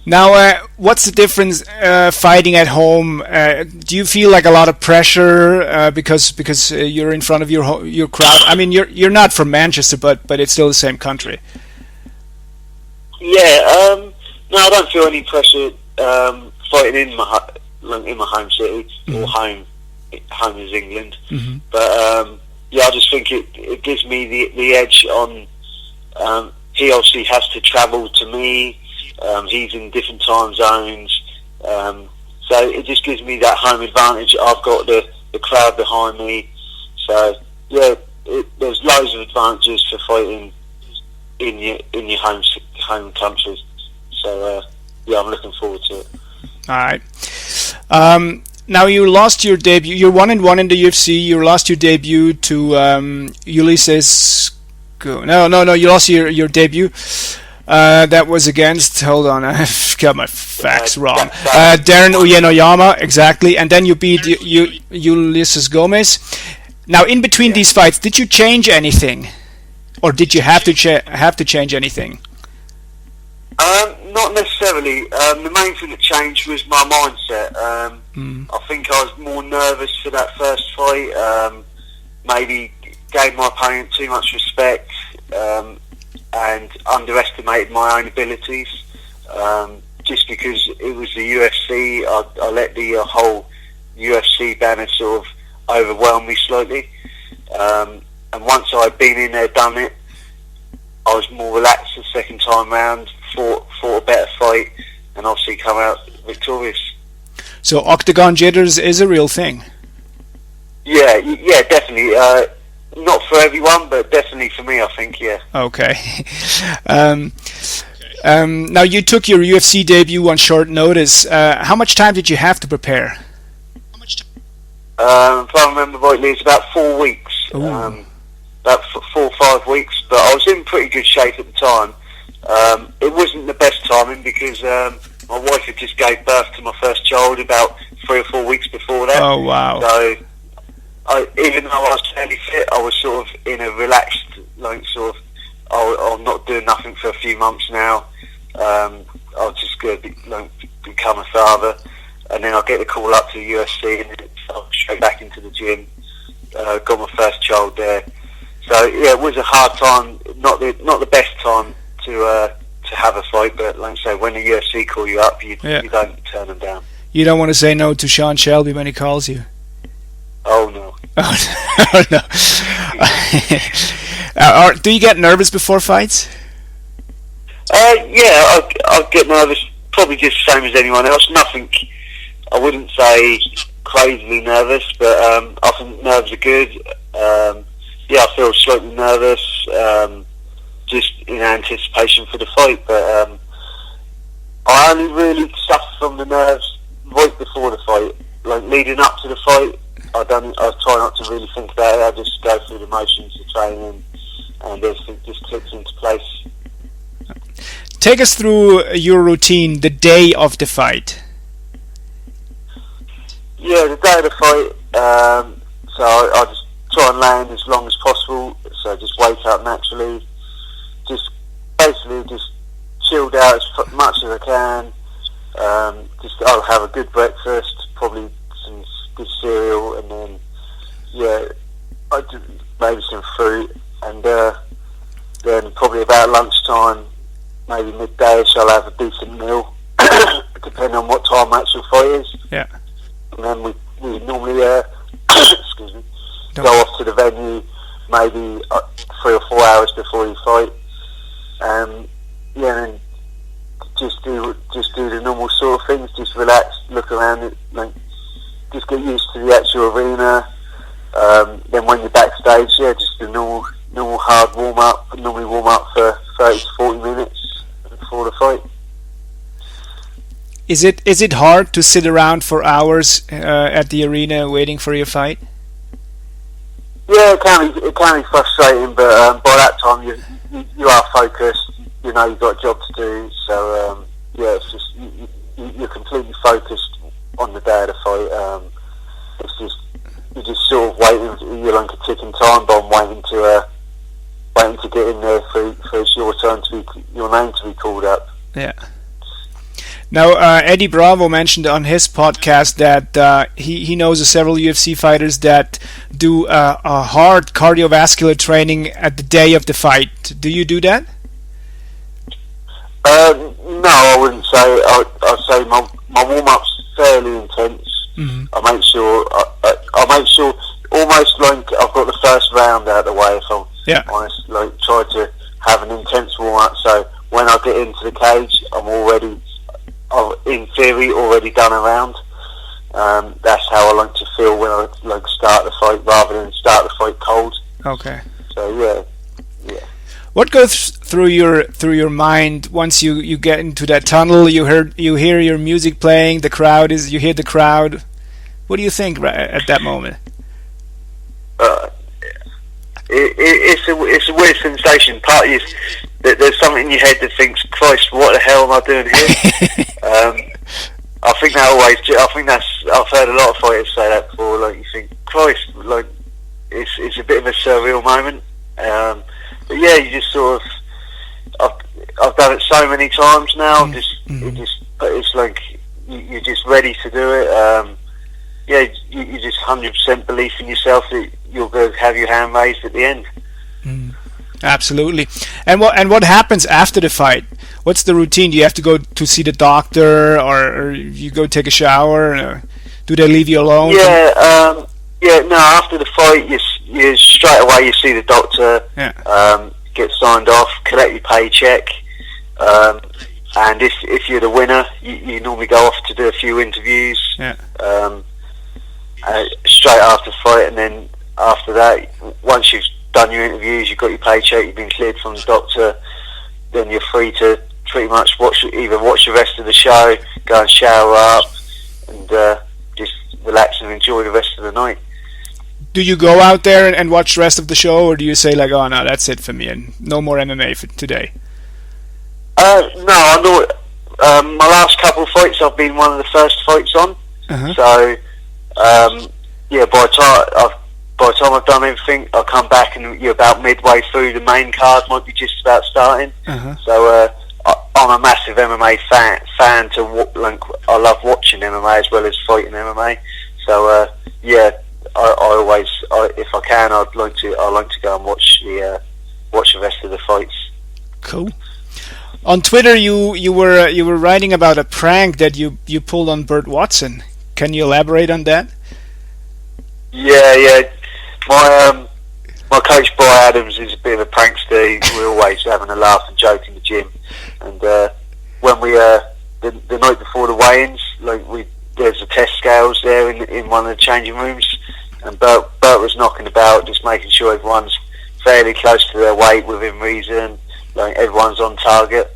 Now, what's the difference fighting at home? Do you feel like a lot of pressure because you're in front of your crowd? I mean, you're not from Manchester, but it's still the same country. Yeah, no, I don't feel any pressure fighting in my home city or home is England. Mm-hmm. But yeah, I just think it gives me the edge on. He obviously has to travel to me. He's in different time zones, so it just gives me that home advantage. I've got the crowd behind me, so yeah, there's loads of advantages for fighting in your home country. So yeah, I'm looking forward to it. All right. Now you lost your debut. You're 1-1 in the UFC. You lost your debut to Ulysses. No. You lost your debut. That was against. Hold on, I've got my facts wrong. Darren Uyenoyama, exactly. And then you beat Ulysses Gomez. Now, in between these fights, did you change anything, or did you have to change anything? Not necessarily. The main thing that changed was my mindset. I think I was more nervous for that first fight. Maybe gave my opponent too much respect and underestimated my own abilities. Just because it was the UFC, I let the whole UFC banner sort of overwhelm me slightly. And once I'd been in there, done it, I was more relaxed the second time round, fought a better fight, and obviously come out victorious. So octagon jitters is a real thing? Yeah, definitely. Not for everyone, but definitely for me, I think, yeah. Okay. Now, you took your UFC debut on short notice. How much time did you have to prepare? If I remember rightly, it's about 4 weeks. About 4 or 5 weeks, but I was in pretty good shape at the time. It wasn't the best timing because my wife had just gave birth to my first child about 3 or 4 weeks before that. Oh, wow. So, even though I was fairly fit, I was sort of in a relaxed, like, sort of, I'm not doing nothing for a few months now. I'll just go become a father, and then I'll get the call up to the UFC, and then I'll straight back into the gym. Got my first child there. So yeah, it was a hard time, not the best time to have a fight, but like I say, when the UFC call you up, you don't turn them down. You don't want to say no to Sean Shelby when he calls you. Oh no. Oh no. Do you get nervous before fights? Yeah, I'll get nervous, probably just the same as anyone else. Nothing, I wouldn't say crazily nervous, but I think nerves are good. Yeah, I feel slightly nervous, just in anticipation for the fight, but I only really suffer from the nerves right before the fight. Like, leading up to the fight, I try not to really think about it. I just go through the motions of training, and everything just clicks into place. Take us through your routine the day of the fight. Yeah, the day of the fight, so I just try and land as long as possible, so just wake up naturally, just basically just chilled out as much as I can, I'll have a good breakfast, probably some good cereal, and then, yeah, I do maybe some fruit, and then probably about lunchtime, maybe midday-ish, I'll have a decent meal, depending on what time the actual fight is. Yeah. And then we normally excuse me, go off to the venue maybe 3 or 4 hours before you fight. Yeah, and just do the normal sort of things. Just relax, look around it, like, just get used to the actual arena. Then when you're backstage, yeah, just the normal hard warm up. Normally warm up for 30 to 40 minutes before the fight. Is it hard to sit around for hours at the arena waiting for your fight? Yeah, it can be frustrating, but by that time you are focused. You know you've got a job to do, so yeah, it's just you're completely focused on the day of the fight. It's just you're just sort of waiting. You're like a ticking time bomb, waiting to get in there for it's your turn your name to be called up. Yeah. Now, Eddie Bravo mentioned on his podcast that he knows of several UFC fighters that do a hard cardiovascular training at the day of the fight. Do you do that? No, I wouldn't say. I'd say my warm-up's fairly intense. Mm-hmm. I make sure almost like I've got the first round out of the way, if I'm honest. Like, try to have an intense warm-up, so when I get into the cage, I've in theory already done a round. That's how I like to feel when I start the fight, rather than start the fight cold. Okay. So yeah. What goes through your mind once you get into that tunnel? You hear your music playing. You hear the crowd. What do you think at that moment? It's a weird sensation. Part of you, there's something in your head that thinks, "Christ, what the hell am I doing here?" I've heard a lot of fighters say that before. Like, you think, "Christ," like it's a bit of a surreal moment. But yeah, you just sort of, I've done it so many times now. It's like you're just ready to do it. Yeah, you just 100% belief in yourself that you'll go have your hand raised at the end. Absolutely. And what happens after the fight? What's the routine? Do you have to go to see the doctor, or you go take a shower? Or do they leave you alone? Yeah, no. After the fight, you straight away you see the doctor. Yeah. Get signed off, collect your paycheck, and if you're the winner, you normally go off to do a few interviews. Yeah. Straight after the fight, and then after that, once you've done your interviews, you've got your paycheck, you've been cleared from the doctor, then you're free to pretty much watch the rest of the show, go and shower up, and just relax and enjoy the rest of the night. Do you go out there and watch the rest of the show, or do you say like, "Oh no, that's it for me, and no more MMA for today"? No, my last couple of fights, I've been one of the first fights on. Uh-huh. So, yeah, by the time I've done everything, I'll come back and you're about midway through the main card, might be just about starting. Uh-huh. So, I'm a massive MMA fan. I love watching MMA as well as fighting MMA. So, yeah, I always, if I can, I'd like to go and watch the rest of the fights. Cool. On Twitter, you were writing about a prank that you pulled on Burt Watson. Can you elaborate on that? Yeah. My coach Boy Adams is a bit of a prankster. We're always having a laugh and joke in the gym. And when we the night before the weigh-ins, there's a test scales there in one of the changing rooms, and Bert was knocking about, just making sure everyone's fairly close to their weight within reason. Like everyone's on target,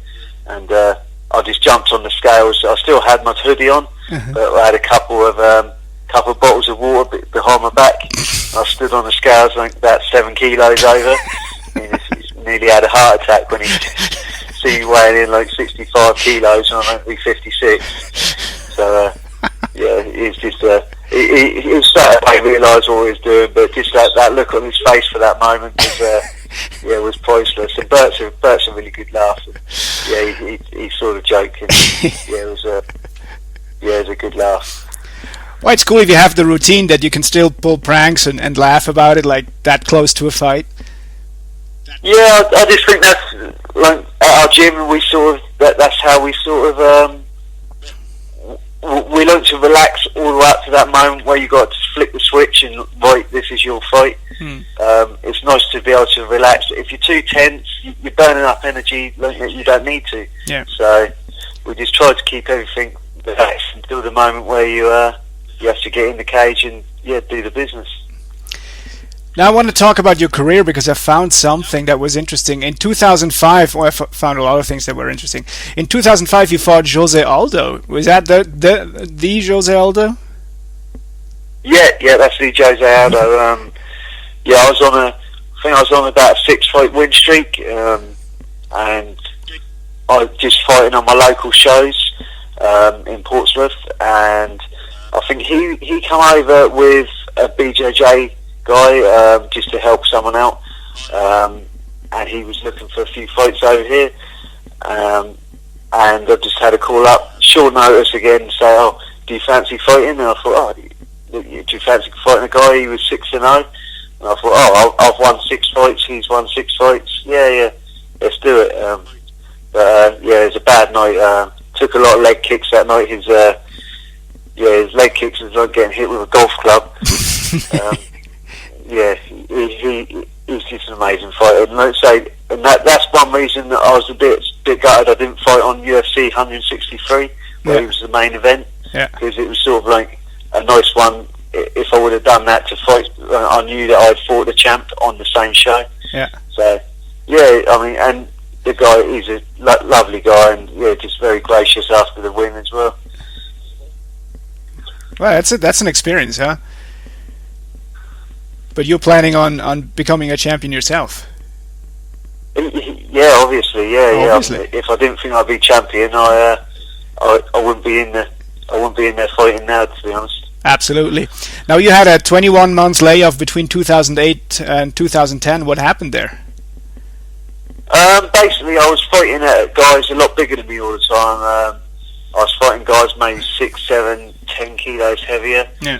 and I just jumped on the scales. I still had my hoodie on, but I had a couple of bottles of water behind my back. I stood on the scales about 7 kilos over. And he nearly had a heart attack when he see me weighing in 65 kilos and I'm only 56. So yeah, it's just he was starting to realise what he was doing, but just that look on his face for that moment was priceless. And Bert's a really good laugh. And, yeah, he sort of joked. And, yeah, it was a good laugh. Well, it's cool if you have the routine that you can still pull pranks and laugh about it that close to a fight. Yeah, I just think that's at our gym. We that's how we we learn to relax all the way up to that moment where you got to flip the switch and right, this is your fight. It's nice to be able to relax. If you're too tense, you're burning up energy you don't need to. Yeah. So we just try to keep everything relaxed until the moment where you have to get in the cage and do the business. Now I want to talk about your career because I found something that was interesting. In 2005, I found a lot of things that were interesting. In 2005, you fought Jose Aldo. Was that the Jose Aldo? Yeah, that's the Jose Aldo. I was on about a 6-fight win streak, and I just fighting on my local shows in Portsmouth, and I think he came over with a BJJ guy just to help someone out, and he was looking for a few fights over here, and I just had a call up short notice again, say, oh, do you fancy fighting? And I thought, do you fancy fighting a guy? He was 6-0, and I thought, oh, I've won 6 fights, he's won 6 fights, yeah, let's do it. But it was a bad night. Took a lot of leg kicks that night. His leg kicks was like getting hit with a golf club. He's just an amazing fighter. And let's say, that's one reason that I was a bit gutted I didn't fight on UFC 163, where it was the main event, because it was sort of like a nice one. If I would have done that to fight, I knew that I'd fought the champ on the same show. Yeah. So, and the guy, he's a lovely guy, and just very gracious after the win as well. Well, that's an experience, huh? But you're planning on becoming a champion yourself? Yeah, obviously. If I didn't think I'd be champion, I wouldn't be in there. I wouldn't be in there fighting now, to be honest. Absolutely. Now, you had a 21-month layoff between 2008 and 2010. What happened there? Basically, I was fighting guys a lot bigger than me all the time. I was fighting guys maybe 6, 7, 10 kilos heavier. Yeah.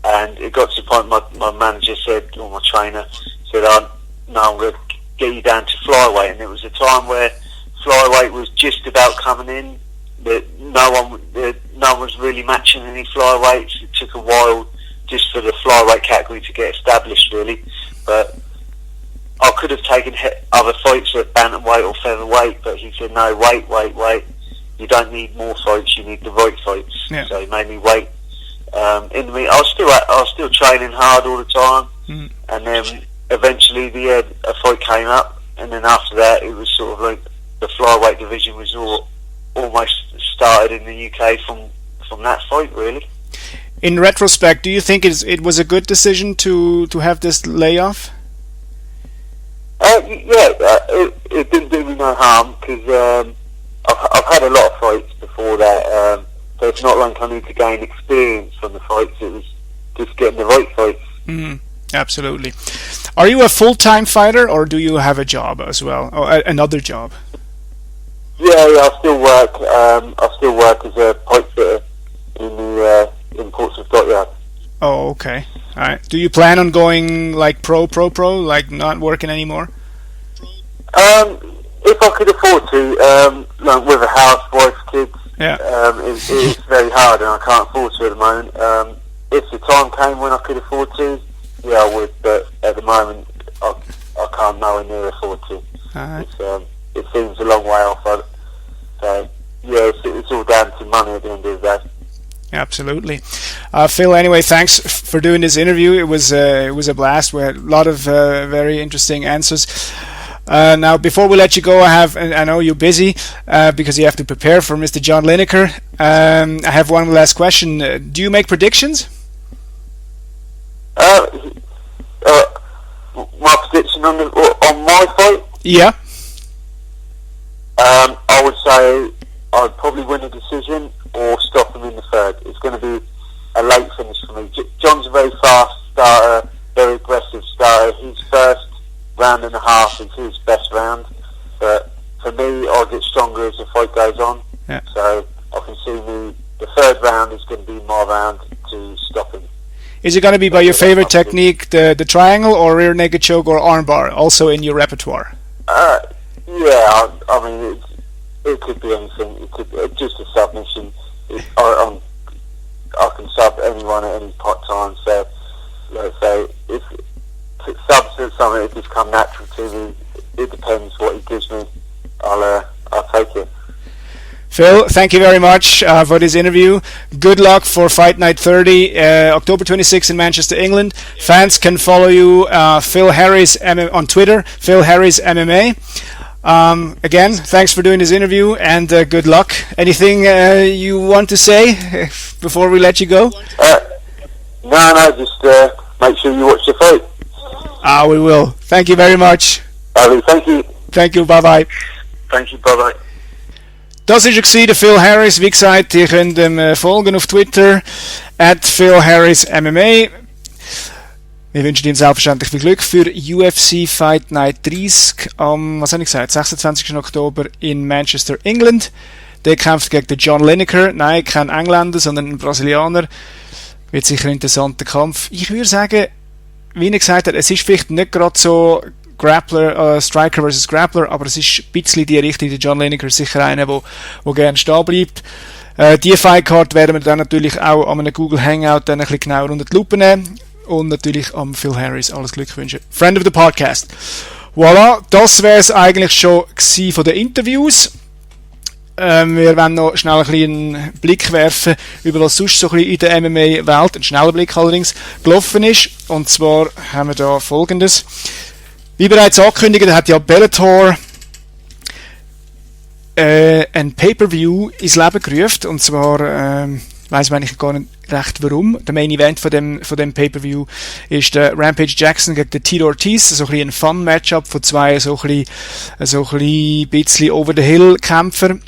And it got to the point my manager said, or my trainer said, I'm going to get you down to flyweight. And it was a time where flyweight was just about coming in. That no one was really matching any flyweights. It took a while just for the flyweight category to get established, really. But I could have taken other fights at bantamweight or featherweight, but he said, no, wait. You don't need more fights, you need the right fights. Yeah. So he made me wait. In the meantime, I was still training hard all the time, and then eventually a fight came up, and then after that it was sort of like the flyweight division was almost started in the UK from that fight, really. In retrospect, do you think it was a good decision to have this layoff? It didn't do me no harm, because I've had a lot of fights before that, so it's not like I need to gain experience from the fights. It was just getting the right fights. Absolutely. Are you a full-time fighter, or do you have a job as well, or another job? Yeah, I still work. I still work as a pipe fitter in Portsmouth Dockyard. Oh, okay. All right. Do you plan on going like pro, like not working anymore? If I could afford to, like with a house, wife, kids, Yeah. it's very hard, and I can't afford to at the moment. If the time came when I could afford to, yeah, I would. But at the moment, I can't nowhere near afford to. All right. It seems a long way off. So yeah, it's all down to money at the end of the day. Absolutely. Phil, anyway, thanks for doing this interview. It was a blast. We had a lot of very interesting answers. Now, before we let you go, I know you're busy because you have to prepare for Mr. John Lineker. I have one last question. Do you make predictions? My prediction on my fight? Yeah. I would say I'd probably win a decision or stop him in the third. It's going to be a late finish for me. John's a very fast starter, very aggressive starter. His first round and a half is his best round, but for me, I'll get stronger as the fight goes on. Yeah. So I can see the third round is going to be my round to stop him. Is it going to be by your favorite technique, the triangle, or rear naked choke, or armbar, also in your repertoire? Yeah, I mean, it could be anything. It could just a submission. I can sub anyone at any time. So, let's say if subs at something, it just come natural to me. It depends what he gives me. I'll take it. Phil, thank you very much for this interview. Good luck for Fight Night 30, October 26th in Manchester, England. Fans can follow you, Phil Harris on Twitter, Phil Harris MMA. Again, thanks for doing this interview, and good luck. Anything you want to say before we let you go? No, just make sure you watch the fight. We will. Thank you very much. Thank you. Thank you, bye-bye. Thank you, bye-bye. Das ist der Phil Harris. Wie gesagt, ihr könnt ihm folgen auf Twitter @PhilHarrisMMA. Wir wünschen Ihnen selbstverständlich viel Glück für UFC Fight Night 30 am, 26. Oktober in Manchester, England. Der kämpft gegen den John Lineker. Nein, kein Engländer, sondern ein Brasilianer. Wird sicher ein interessanter Kampf. Ich würde sagen, wie er gesagt hat, es ist vielleicht nicht gerade so Grappler, Striker vs. Grappler, aber es ist ein bisschen die Richtung. Der John Lineker ist sicher einer, der gerne stehen bleibt. Die Fightcard werden wir dann natürlich auch an einem Google Hangout dann ein bisschen genauer unter die Lupe nehmen. Und natürlich am Phil Harris alles Glück wünschen. Friend of the Podcast. Voilà, das wäre es eigentlich schon von den Interviews. Wir wollen noch schnell ein bisschen einen Blick werfen, über was sonst so ein bisschen in der MMA-Welt, ein schneller Blick allerdings, gelaufen ist. Und zwar haben wir da Folgendes. Wie bereits angekündigt, hat ja Bellator ein Pay-Per-View ins Leben gerufen. Und zwar weiss man eigentlich gar nicht recht warum. Der Main Event von dem Pay-Per-View ist der Rampage Jackson gegen den Tito Ortiz. So ein bisschen ein Fun-Matchup von zwei so ein bisschen Over-the-Hill-Kämpfer.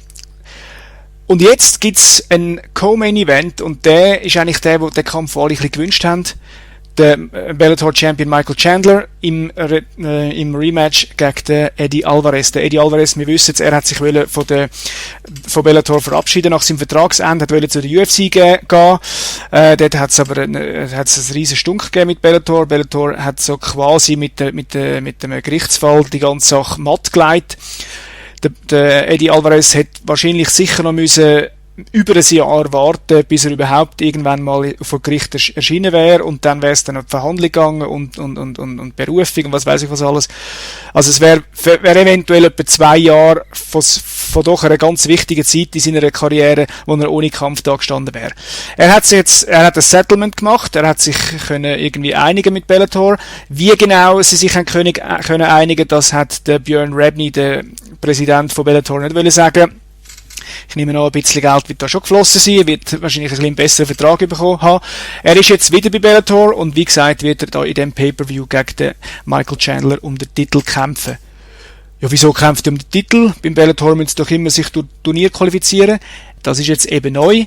Und jetzt gibt's einen Co-Main Event und der ist eigentlich der, wo den Kampf alle ein bisschen gewünscht haben. Der Bellator-Champion Michael Chandler im Rematch gegen den Eddie Alvarez. Der Eddie Alvarez, wir wissen jetzt, er hat sich von Bellator verabschieden nach seinem Vertragsende, wollte zu der UFC gehen. Dort hat es aber einen riesen Stunk gegeben mit Bellator. Bellator hat so quasi mit dem Gerichtsfall die ganze Sache matt gelegt. Der Eddie Alvarez hätte wahrscheinlich sicher noch müssen über ein Jahr warten, bis er überhaupt irgendwann mal vor Gericht erschienen wäre, und dann wäre es dann auf Verhandlung gegangen und Berufung und was weiß ich was alles. Also es wäre eventuell etwa 2 Jahre von doch einer ganz wichtigen Zeit in seiner Karriere, wo er ohne Kampf da gestanden wäre. Er hat ein Settlement gemacht, er hat sich können irgendwie einigen mit Bellator. Wie genau sie sich können einigen, das hat der Björn Rebney, der Präsident von Bellator, nicht wollen sagen. Ich nehme noch ein bisschen Geld wird da schon geflossen sein, er wird wahrscheinlich ein bisschen einen besseren Vertrag bekommen haben. Er ist jetzt wieder bei Bellator und wie gesagt wird er da in dem Pay-Per-View gegen den Michael Chandler um den Titel kämpfen. ja, wieso kämpft er um den Titel? Beim Bellator müssen sie doch immer sich durch Turnier qualifizieren. Das ist jetzt eben neu.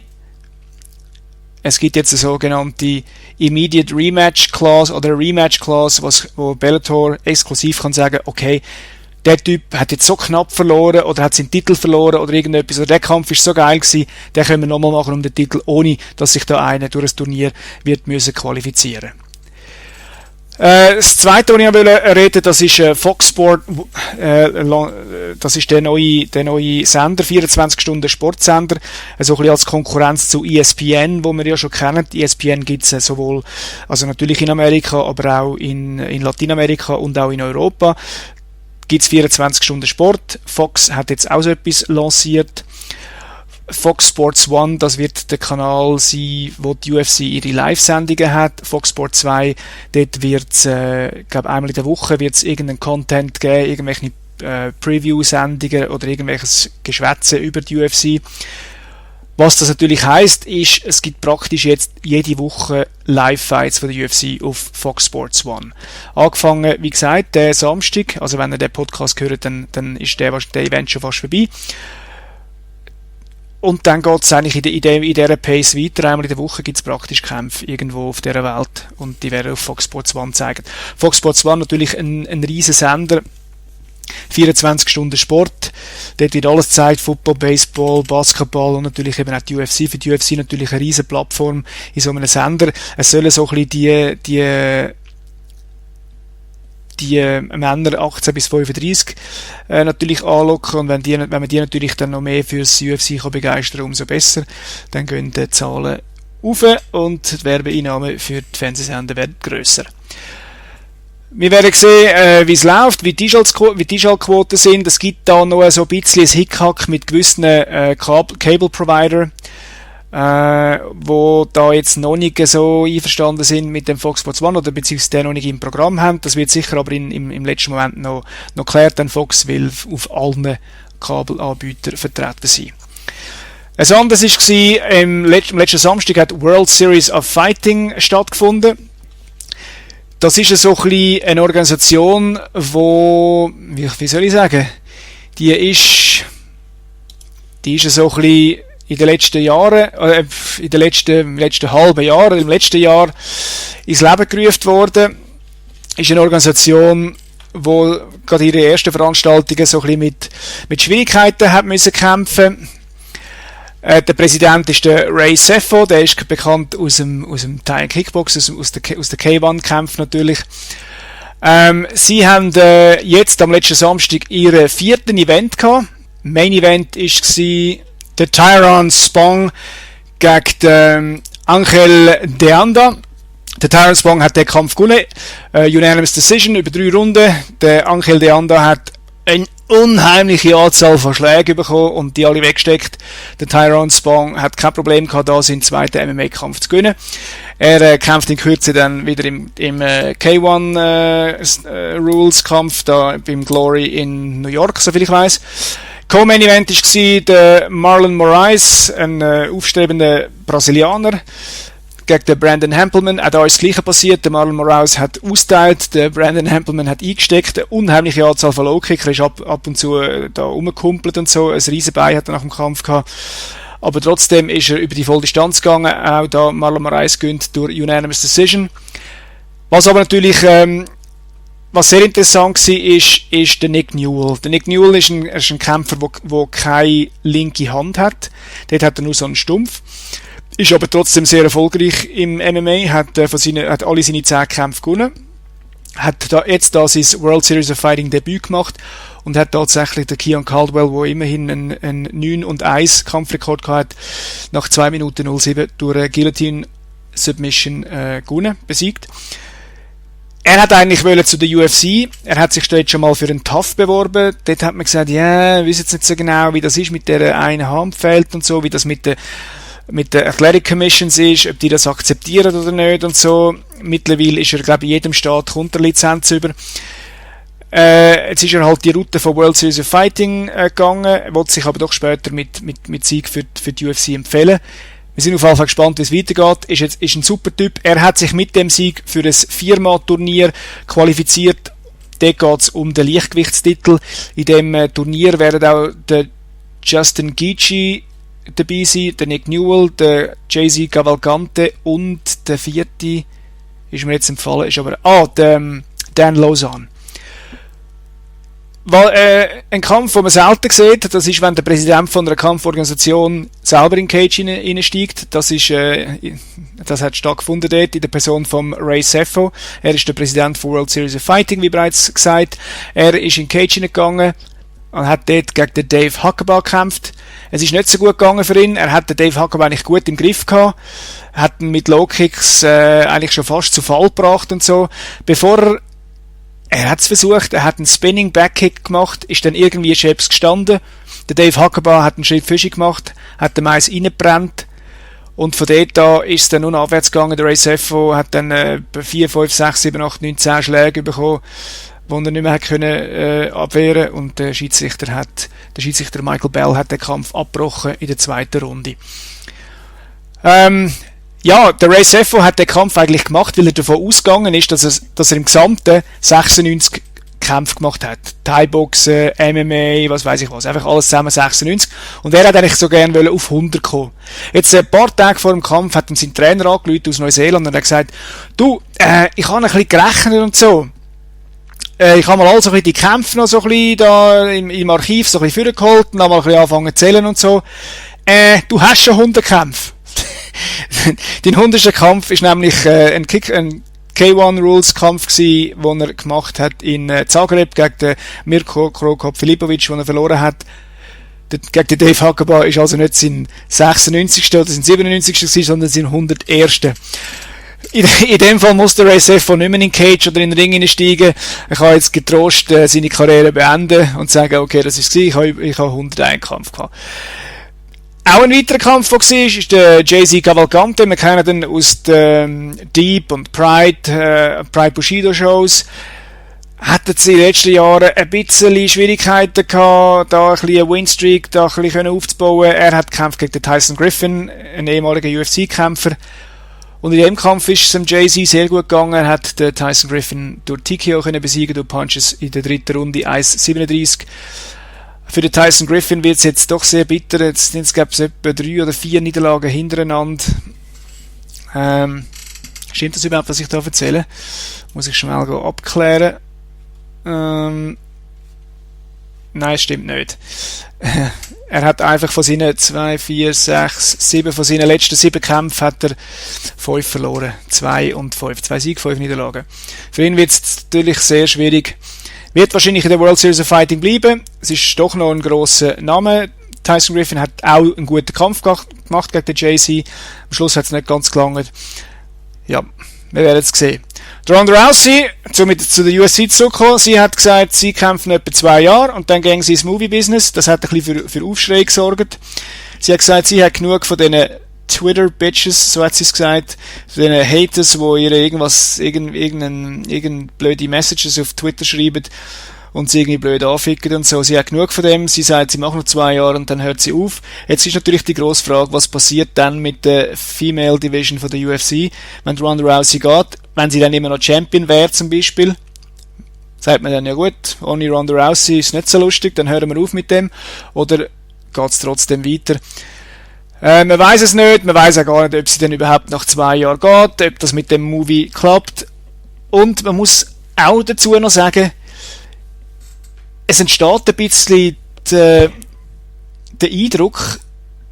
Es gibt jetzt eine sogenannte Immediate Rematch Clause oder eine Rematch Clause, wo Bellator exklusiv kann sagen, okay, der Typ hat jetzt so knapp verloren oder hat seinen Titel verloren oder irgendetwas, oder der Kampf ist so geil gewesen, den können wir nochmal machen um den Titel, ohne dass sich da einer durch ein Turnier wird müssen qualifizieren. Das zweite, was ich reden, das ist Fox Sport, das ist der neue Sender, 24 Stunden Sportsender, so ein bisschen als Konkurrenz zu ESPN, wo wir ja schon kennen. ESPN gibt es sowohl, also natürlich in Amerika, aber auch in Lateinamerika und auch in Europa. Gibt es 24 Stunden Sport. Fox hat jetzt auch so etwas lanciert. Fox Sports 1, das wird der Kanal sein, wo die UFC ihre Live-Sendungen hat. Fox Sports 2, dort wird es, glaube einmal in der Woche wird es irgendeinen Content geben, irgendwelche Preview-Sendungen oder irgendwelches Geschwätze über die UFC. Was das natürlich heisst, ist, es gibt praktisch jetzt jede Woche Live-Fights von der UFC auf Fox Sports 1. Angefangen, wie gesagt, der Samstag, also wenn ihr den Podcast hört, dann ist der Event schon fast vorbei. Und dann geht es eigentlich in dieser Pace weiter. Einmal in der Woche gibt es praktisch Kämpfe irgendwo auf dieser Welt und die werden auf Fox Sports 1 zeigen. Fox Sports 1 natürlich ein riesen Sender, 24 Stunden Sport. Dort wird alles gezeigt, Football, Baseball, Basketball und natürlich eben auch die UFC. Für die UFC natürlich eine riesen Plattform in so einem Sender. Es sollen so ein bisschen die Männer 18 bis 35 natürlich anlocken, und wenn man die natürlich dann noch mehr fürs UFC kann begeistern, umso besser. Dann gehen die Zahlen rauf und die Werbeeinnahmen für die Fernsehsender werden grösser. Wir werden sehen, wie es läuft, wie die Einschaltquoten sind. Es gibt da noch so ein bisschen ein Hickhack mit gewissen Cable-Provider, wo da jetzt noch nicht so einverstanden sind mit dem Fox Sports 1 oder beziehungsweise den noch nicht im Programm haben. Das wird sicher aber im letzten Moment noch geklärt, denn Fox will auf allen Kabelanbietern vertreten sein. Ein anderes war, am letzten Samstag hat World Series of Fighting stattgefunden. Das ist so ein bisschen eine Organisation, wo, wie soll ich sagen, die ist so ein bisschen in den letzten Jahren, im letzten halben Jahr, oder im letzten Jahr ins Leben gerufen worden. Ist eine Organisation, wo gerade ihre ersten Veranstaltungen so ein bisschen mit Schwierigkeiten hat müssen kämpfen. Der Präsident ist der Ray Seffo, der ist bekannt aus dem Thai Kickbox, aus der K1-Kämpfen natürlich. Sie haben jetzt am letzten Samstag ihren 4. Event gehabt. Main Event war der Tyron Spong gegen den Angel Deanda. Der Tyron Spong hat den Kampf gewonnen. Unanimous Decision über 3 Runden. Der Angel Deanda hat eine unheimliche Anzahl von Schlägen bekommen und die alle weggesteckt. Der Tyron Spong hat kein Problem gehabt, da seinen zweiten MMA-Kampf zu gewinnen. Er kämpft in Kürze dann wieder im K1 Rules-Kampf da beim Glory in New York, soviel ich weiss. Co-Main Event war der Marlon Moraes, ein aufstrebender Brasilianer, gegen den Brandon Hampelman. Auch da ist das Gleiche passiert. Der Marlon Moraes hat austeilt, der Brandon Hampelman hat eingesteckt. Eine unheimliche Anzahl von Low-Kicker, ist ab und zu da rumgekumpelt und so. Ein riesen Bein hat er nach dem Kampf gehabt. Aber trotzdem ist er über die Volldistanz gegangen. Auch da Marlon Moraes gewinnt durch Unanimous Decision. Was aber natürlich was sehr interessant war, ist der Nick Newell. Der Nick Newell ist ein Kämpfer, der keine linke Hand hat. Dort hat er nur so einen Stumpf. Ist aber trotzdem sehr erfolgreich im MMA, hat alle seine 10 Kämpfe gewonnen. Hat jetzt sein World Series of Fighting Debüt gemacht und hat tatsächlich der Keon Caldwell, der immerhin einen 9-1 Kampfrekord hatte, nach 2 Minuten 07 durch eine Guillotine Submission besiegt. Er hat eigentlich zu der UFC. Er hat sich dort schon mal für einen TAF beworben. Dort hat man gesagt, ja, wir wissen jetzt nicht so genau, wie das ist mit der einen Hand fehlt und so, wie das mit der Athletic Commissions ist, ob die das akzeptieren oder nicht und so. Mittlerweile ist er, glaube ich, in jedem Staat kommt er Lizenz über. Jetzt ist er halt die Route von World Series of Fighting gegangen, wollte sich aber doch später mit Sieg für die UFC empfehlen. Wir sind auf jeden Fall gespannt, wie es weitergeht. Ist ein super Typ. Er hat sich mit dem Sieg für ein 4-Mal-Turnier qualifiziert Dort geht es um den Leichtgewichtstitel. In dem Turnier werden auch der Justin Gaethje dabei sein, der Nick Newell, der Jay-Z Cavalcante und der vierte ist mir jetzt empfallen, ist aber der Dan Lausanne. Ein Kampf, den man selten sieht, das ist, wenn der Präsident von einer Kampforganisation selber in den Cage hineinsteigt. Das hat stattgefunden dort in der Person von Ray Seffo. Er ist der Präsident von World Series of Fighting, wie bereits gesagt. Er ist in den Cage hineingegangen und hat dort gegen den Dave Huckabaugh gekämpft. Es ist nicht so gut gegangen für ihn. Er hat den Dave Huckabaugh eigentlich gut im Griff gehabt. Hat ihn mit Low-Kicks eigentlich schon fast zu Fall gebracht und so. Bevor er hat es versucht, er hat einen Spinning Backkick gemacht, ist dann irgendwie Scheps gestanden. Der Dave Huckabaugh hat einen Schritt Fischi gemacht, hat den Mais reingebrannt. Und von dort an ist es dann nur abwärts gegangen. Der Ray Seffo hat dann 4, 5, 6, 7, 8, 9, 10 Schläge bekommen, die er nicht mehr hat können abwehren. Und der Schiedsrichter Michael Bell hat den Kampf abgebrochen in der zweiten Runde. Ja, der Ray Seffo hat den Kampf eigentlich gemacht, weil er davon ausgegangen ist, dass er im Gesamten 96 Kämpfe gemacht hat. Thai-Boxen, MMA, was weiß ich was. Einfach alles zusammen 96. Und er hat eigentlich so gerne auf 100 kommen. Jetzt ein paar Tage vor dem Kampf hat ihm sein Trainer angerufen aus Neuseeland und hat gesagt, du, ich habe ein bisschen gerechnet und so. Ich habe mal also die Kämpfe noch so ein bisschen da im Archiv so ein bisschen vorgeholt und habe mal ein bisschen angefangen zu zählen und so. Du hast schon 100 Kämpfe. Dein 100. Kampf ist nämlich ein K1-Rules-Kampf gewesen, den er gemacht hat in Zagreb gegen den Mirko Krokop-Filipovic, den er verloren hat. Gegen den Dave Huckabaugh ist also nicht sein 96. oder sein 97. gewesen, sondern sein 101. In dem Fall muss der Ray Seffo nicht mehr in den Cage oder in den Ring hineinsteigen. Er kann jetzt getrost seine Karriere beenden und sagen, okay, das ist es, ich habe 101 Kampf gehabt. Auch ein weiterer Kampf, der war, ist der Jay-Z Cavalcante. Wir kennen ihn aus den Deep und Pride Bushido Shows. Hat jetzt in den letzten Jahren ein bisschen Schwierigkeiten gehabt, da ein bisschen eine Winstreak da ein bisschen aufzubauen. Er hat gekämpft gegen den Tyson Griffin, einen ehemaligen UFC-Kämpfer. Und in dem Kampf ist es dem Jay-Z sehr gut gegangen. Er hat den Tyson Griffin durch TKO besiegen, durch Punches in der dritten Runde 1,37. Für den Tyson Griffin wird es jetzt doch sehr bitter. Jetzt sind es, glaube ich, etwa 3 oder 4 Niederlagen hintereinander. Stimmt das überhaupt, was ich da erzähle? Muss ich schnell abklären. Nein, stimmt nicht. Er hat einfach von seinen 2, 4, 6, 7, von seinen letzten 7 Kämpfen hat er 5 verloren. 2 und 5. 2 Siege, 5 Niederlagen. Für ihn wird es natürlich sehr schwierig. Wird wahrscheinlich in der World Series of Fighting bleiben. Es ist doch noch ein grosser Name. Tyson Griffin hat auch einen guten Kampf gemacht gegen den Jay-Z. Am Schluss hat es nicht ganz gelangt. Ja, wir werden es sehen. Ronda Rousey, zu der UFC zurückgekommen, sie hat gesagt, sie kämpfen etwa 2 Jahre und dann gehen sie ins Movie-Business. Das hat ein bisschen für Aufschrei gesorgt. Sie hat gesagt, sie hat genug von diesen Twitter-Bitches, so hat sie es gesagt, den Haters, wo ihr irgendeine blöde Messages auf Twitter schreiben und sie irgendwie blöd anficken und so. Sie hat genug von dem. Sie sagt, sie macht noch 2 Jahre und dann hört sie auf. Jetzt ist natürlich die grosse Frage, was passiert dann mit der Female Division von der UFC, wenn Ronda Rousey geht, wenn sie dann immer noch Champion wäre zum Beispiel. Sagt man dann, ja gut, ohne Ronda Rousey ist nicht so lustig, dann hören wir auf mit dem. Oder geht es trotzdem weiter? Man weiß es nicht, man weiß auch gar nicht, ob sie denn überhaupt nach 2 Jahren geht, ob das mit dem Movie klappt. Und man muss auch dazu noch sagen, es entsteht ein bisschen der Eindruck,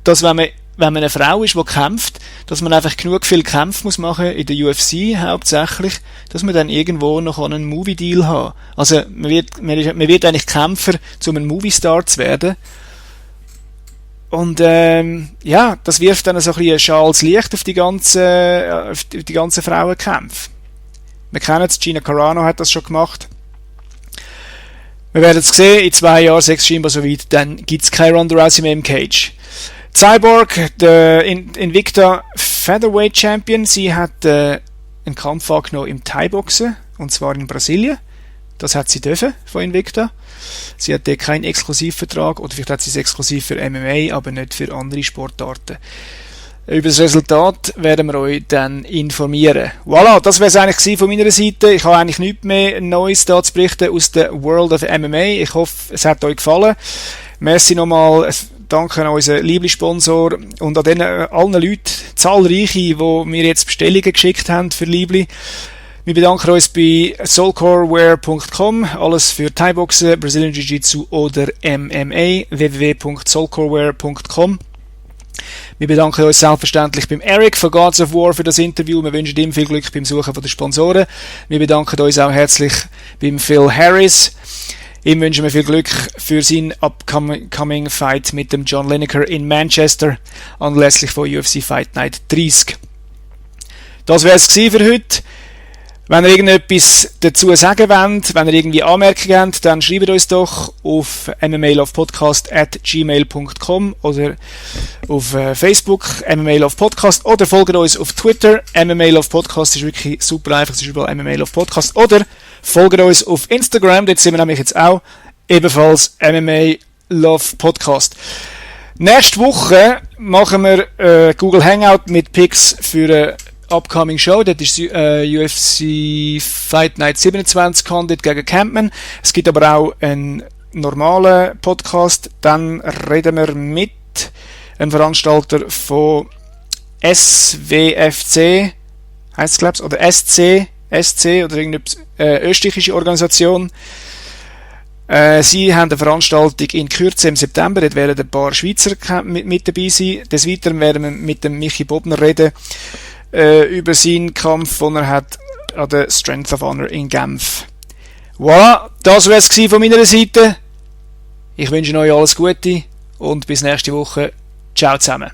dass wenn man eine Frau ist, die kämpft, dass man einfach genug viel Kämpfe muss machen, in der UFC hauptsächlich, dass man dann irgendwo noch einen Movie-Deal haben. Also man wird eigentlich Kämpfer, um ein Movie-Star zu werden. Und ja, das wirft dann so ein bisschen ein schales Licht auf die ganzen Frauenkämpfe. Wir kennen es, Gina Carano hat das schon gemacht. Wir werden es sehen, in 2 Jahren, 6 scheinbar so weit, dann gibt es keine Ronda Rousey mehr im Cage. Cyborg, der Invicta Featherweight Champion, sie hat einen Kampf angenommen im Thai-Boxen, und zwar in Brasilien. Das hat sie dürfen von Invicta. Sie hat keinen Exklusivvertrag, oder vielleicht hat sie es exklusiv für MMA, aber nicht für andere Sportarten. Über das Resultat werden wir euch dann informieren. Voilà, das wäre es eigentlich von meiner Seite. Ich habe eigentlich nichts mehr Neues da zu berichten aus der World of MMA. Ich hoffe, es hat euch gefallen. Merci nochmal, danke an unseren Liebli-Sponsor und an den allen Leuten, zahlreiche, die mir jetzt Bestellungen geschickt haben für Liebli. Wir bedanken uns bei soulcoreware.com, alles für Thai-Boxen, Brazilian Jiu-Jitsu oder MMA, www.soulcoreware.com. Wir bedanken uns selbstverständlich beim Eric von Gods of War für das Interview. Wir wünschen ihm viel Glück beim Suchen der Sponsoren. Wir bedanken uns auch herzlich beim Phil Harris. Ihm wünschen wir viel Glück für seinen upcoming Fight mit dem John Lineker in Manchester anlässlich von UFC Fight Night 30. Das wäre es für heute. Wenn ihr irgendetwas dazu sagen wollt, wenn ihr irgendwie Anmerkungen habt, dann schreibt uns doch auf mmalovepodcast@gmail.com oder auf Facebook mmalovepodcast oder folgt uns auf Twitter. mmalovepodcast ist wirklich super einfach, es ist überall mmalovepodcast. Oder folgt uns auf Instagram, dort sind wir nämlich jetzt auch, ebenfalls mmalovepodcast. Nächste Woche machen wir Google Hangout mit Picks für upcoming Show, das ist UFC Fight Night 27 Condit gegen Campman. Es gibt aber auch einen normalen Podcast, dann reden wir mit einem Veranstalter von SWFC, heisst es glaube ich, oder SC oder irgendeine österreichische Organisation. Sie haben eine Veranstaltung in Kürze im September, dort werden ein paar Schweizer mit dabei sein. Des Weiteren werden wir mit dem Michi Bobner reden, über seinen Kampf, den er hat an der Strength of Honor in Genf. Voilà, das wäre es von meiner Seite. Ich wünsche euch alles Gute und bis nächste Woche. Ciao zusammen.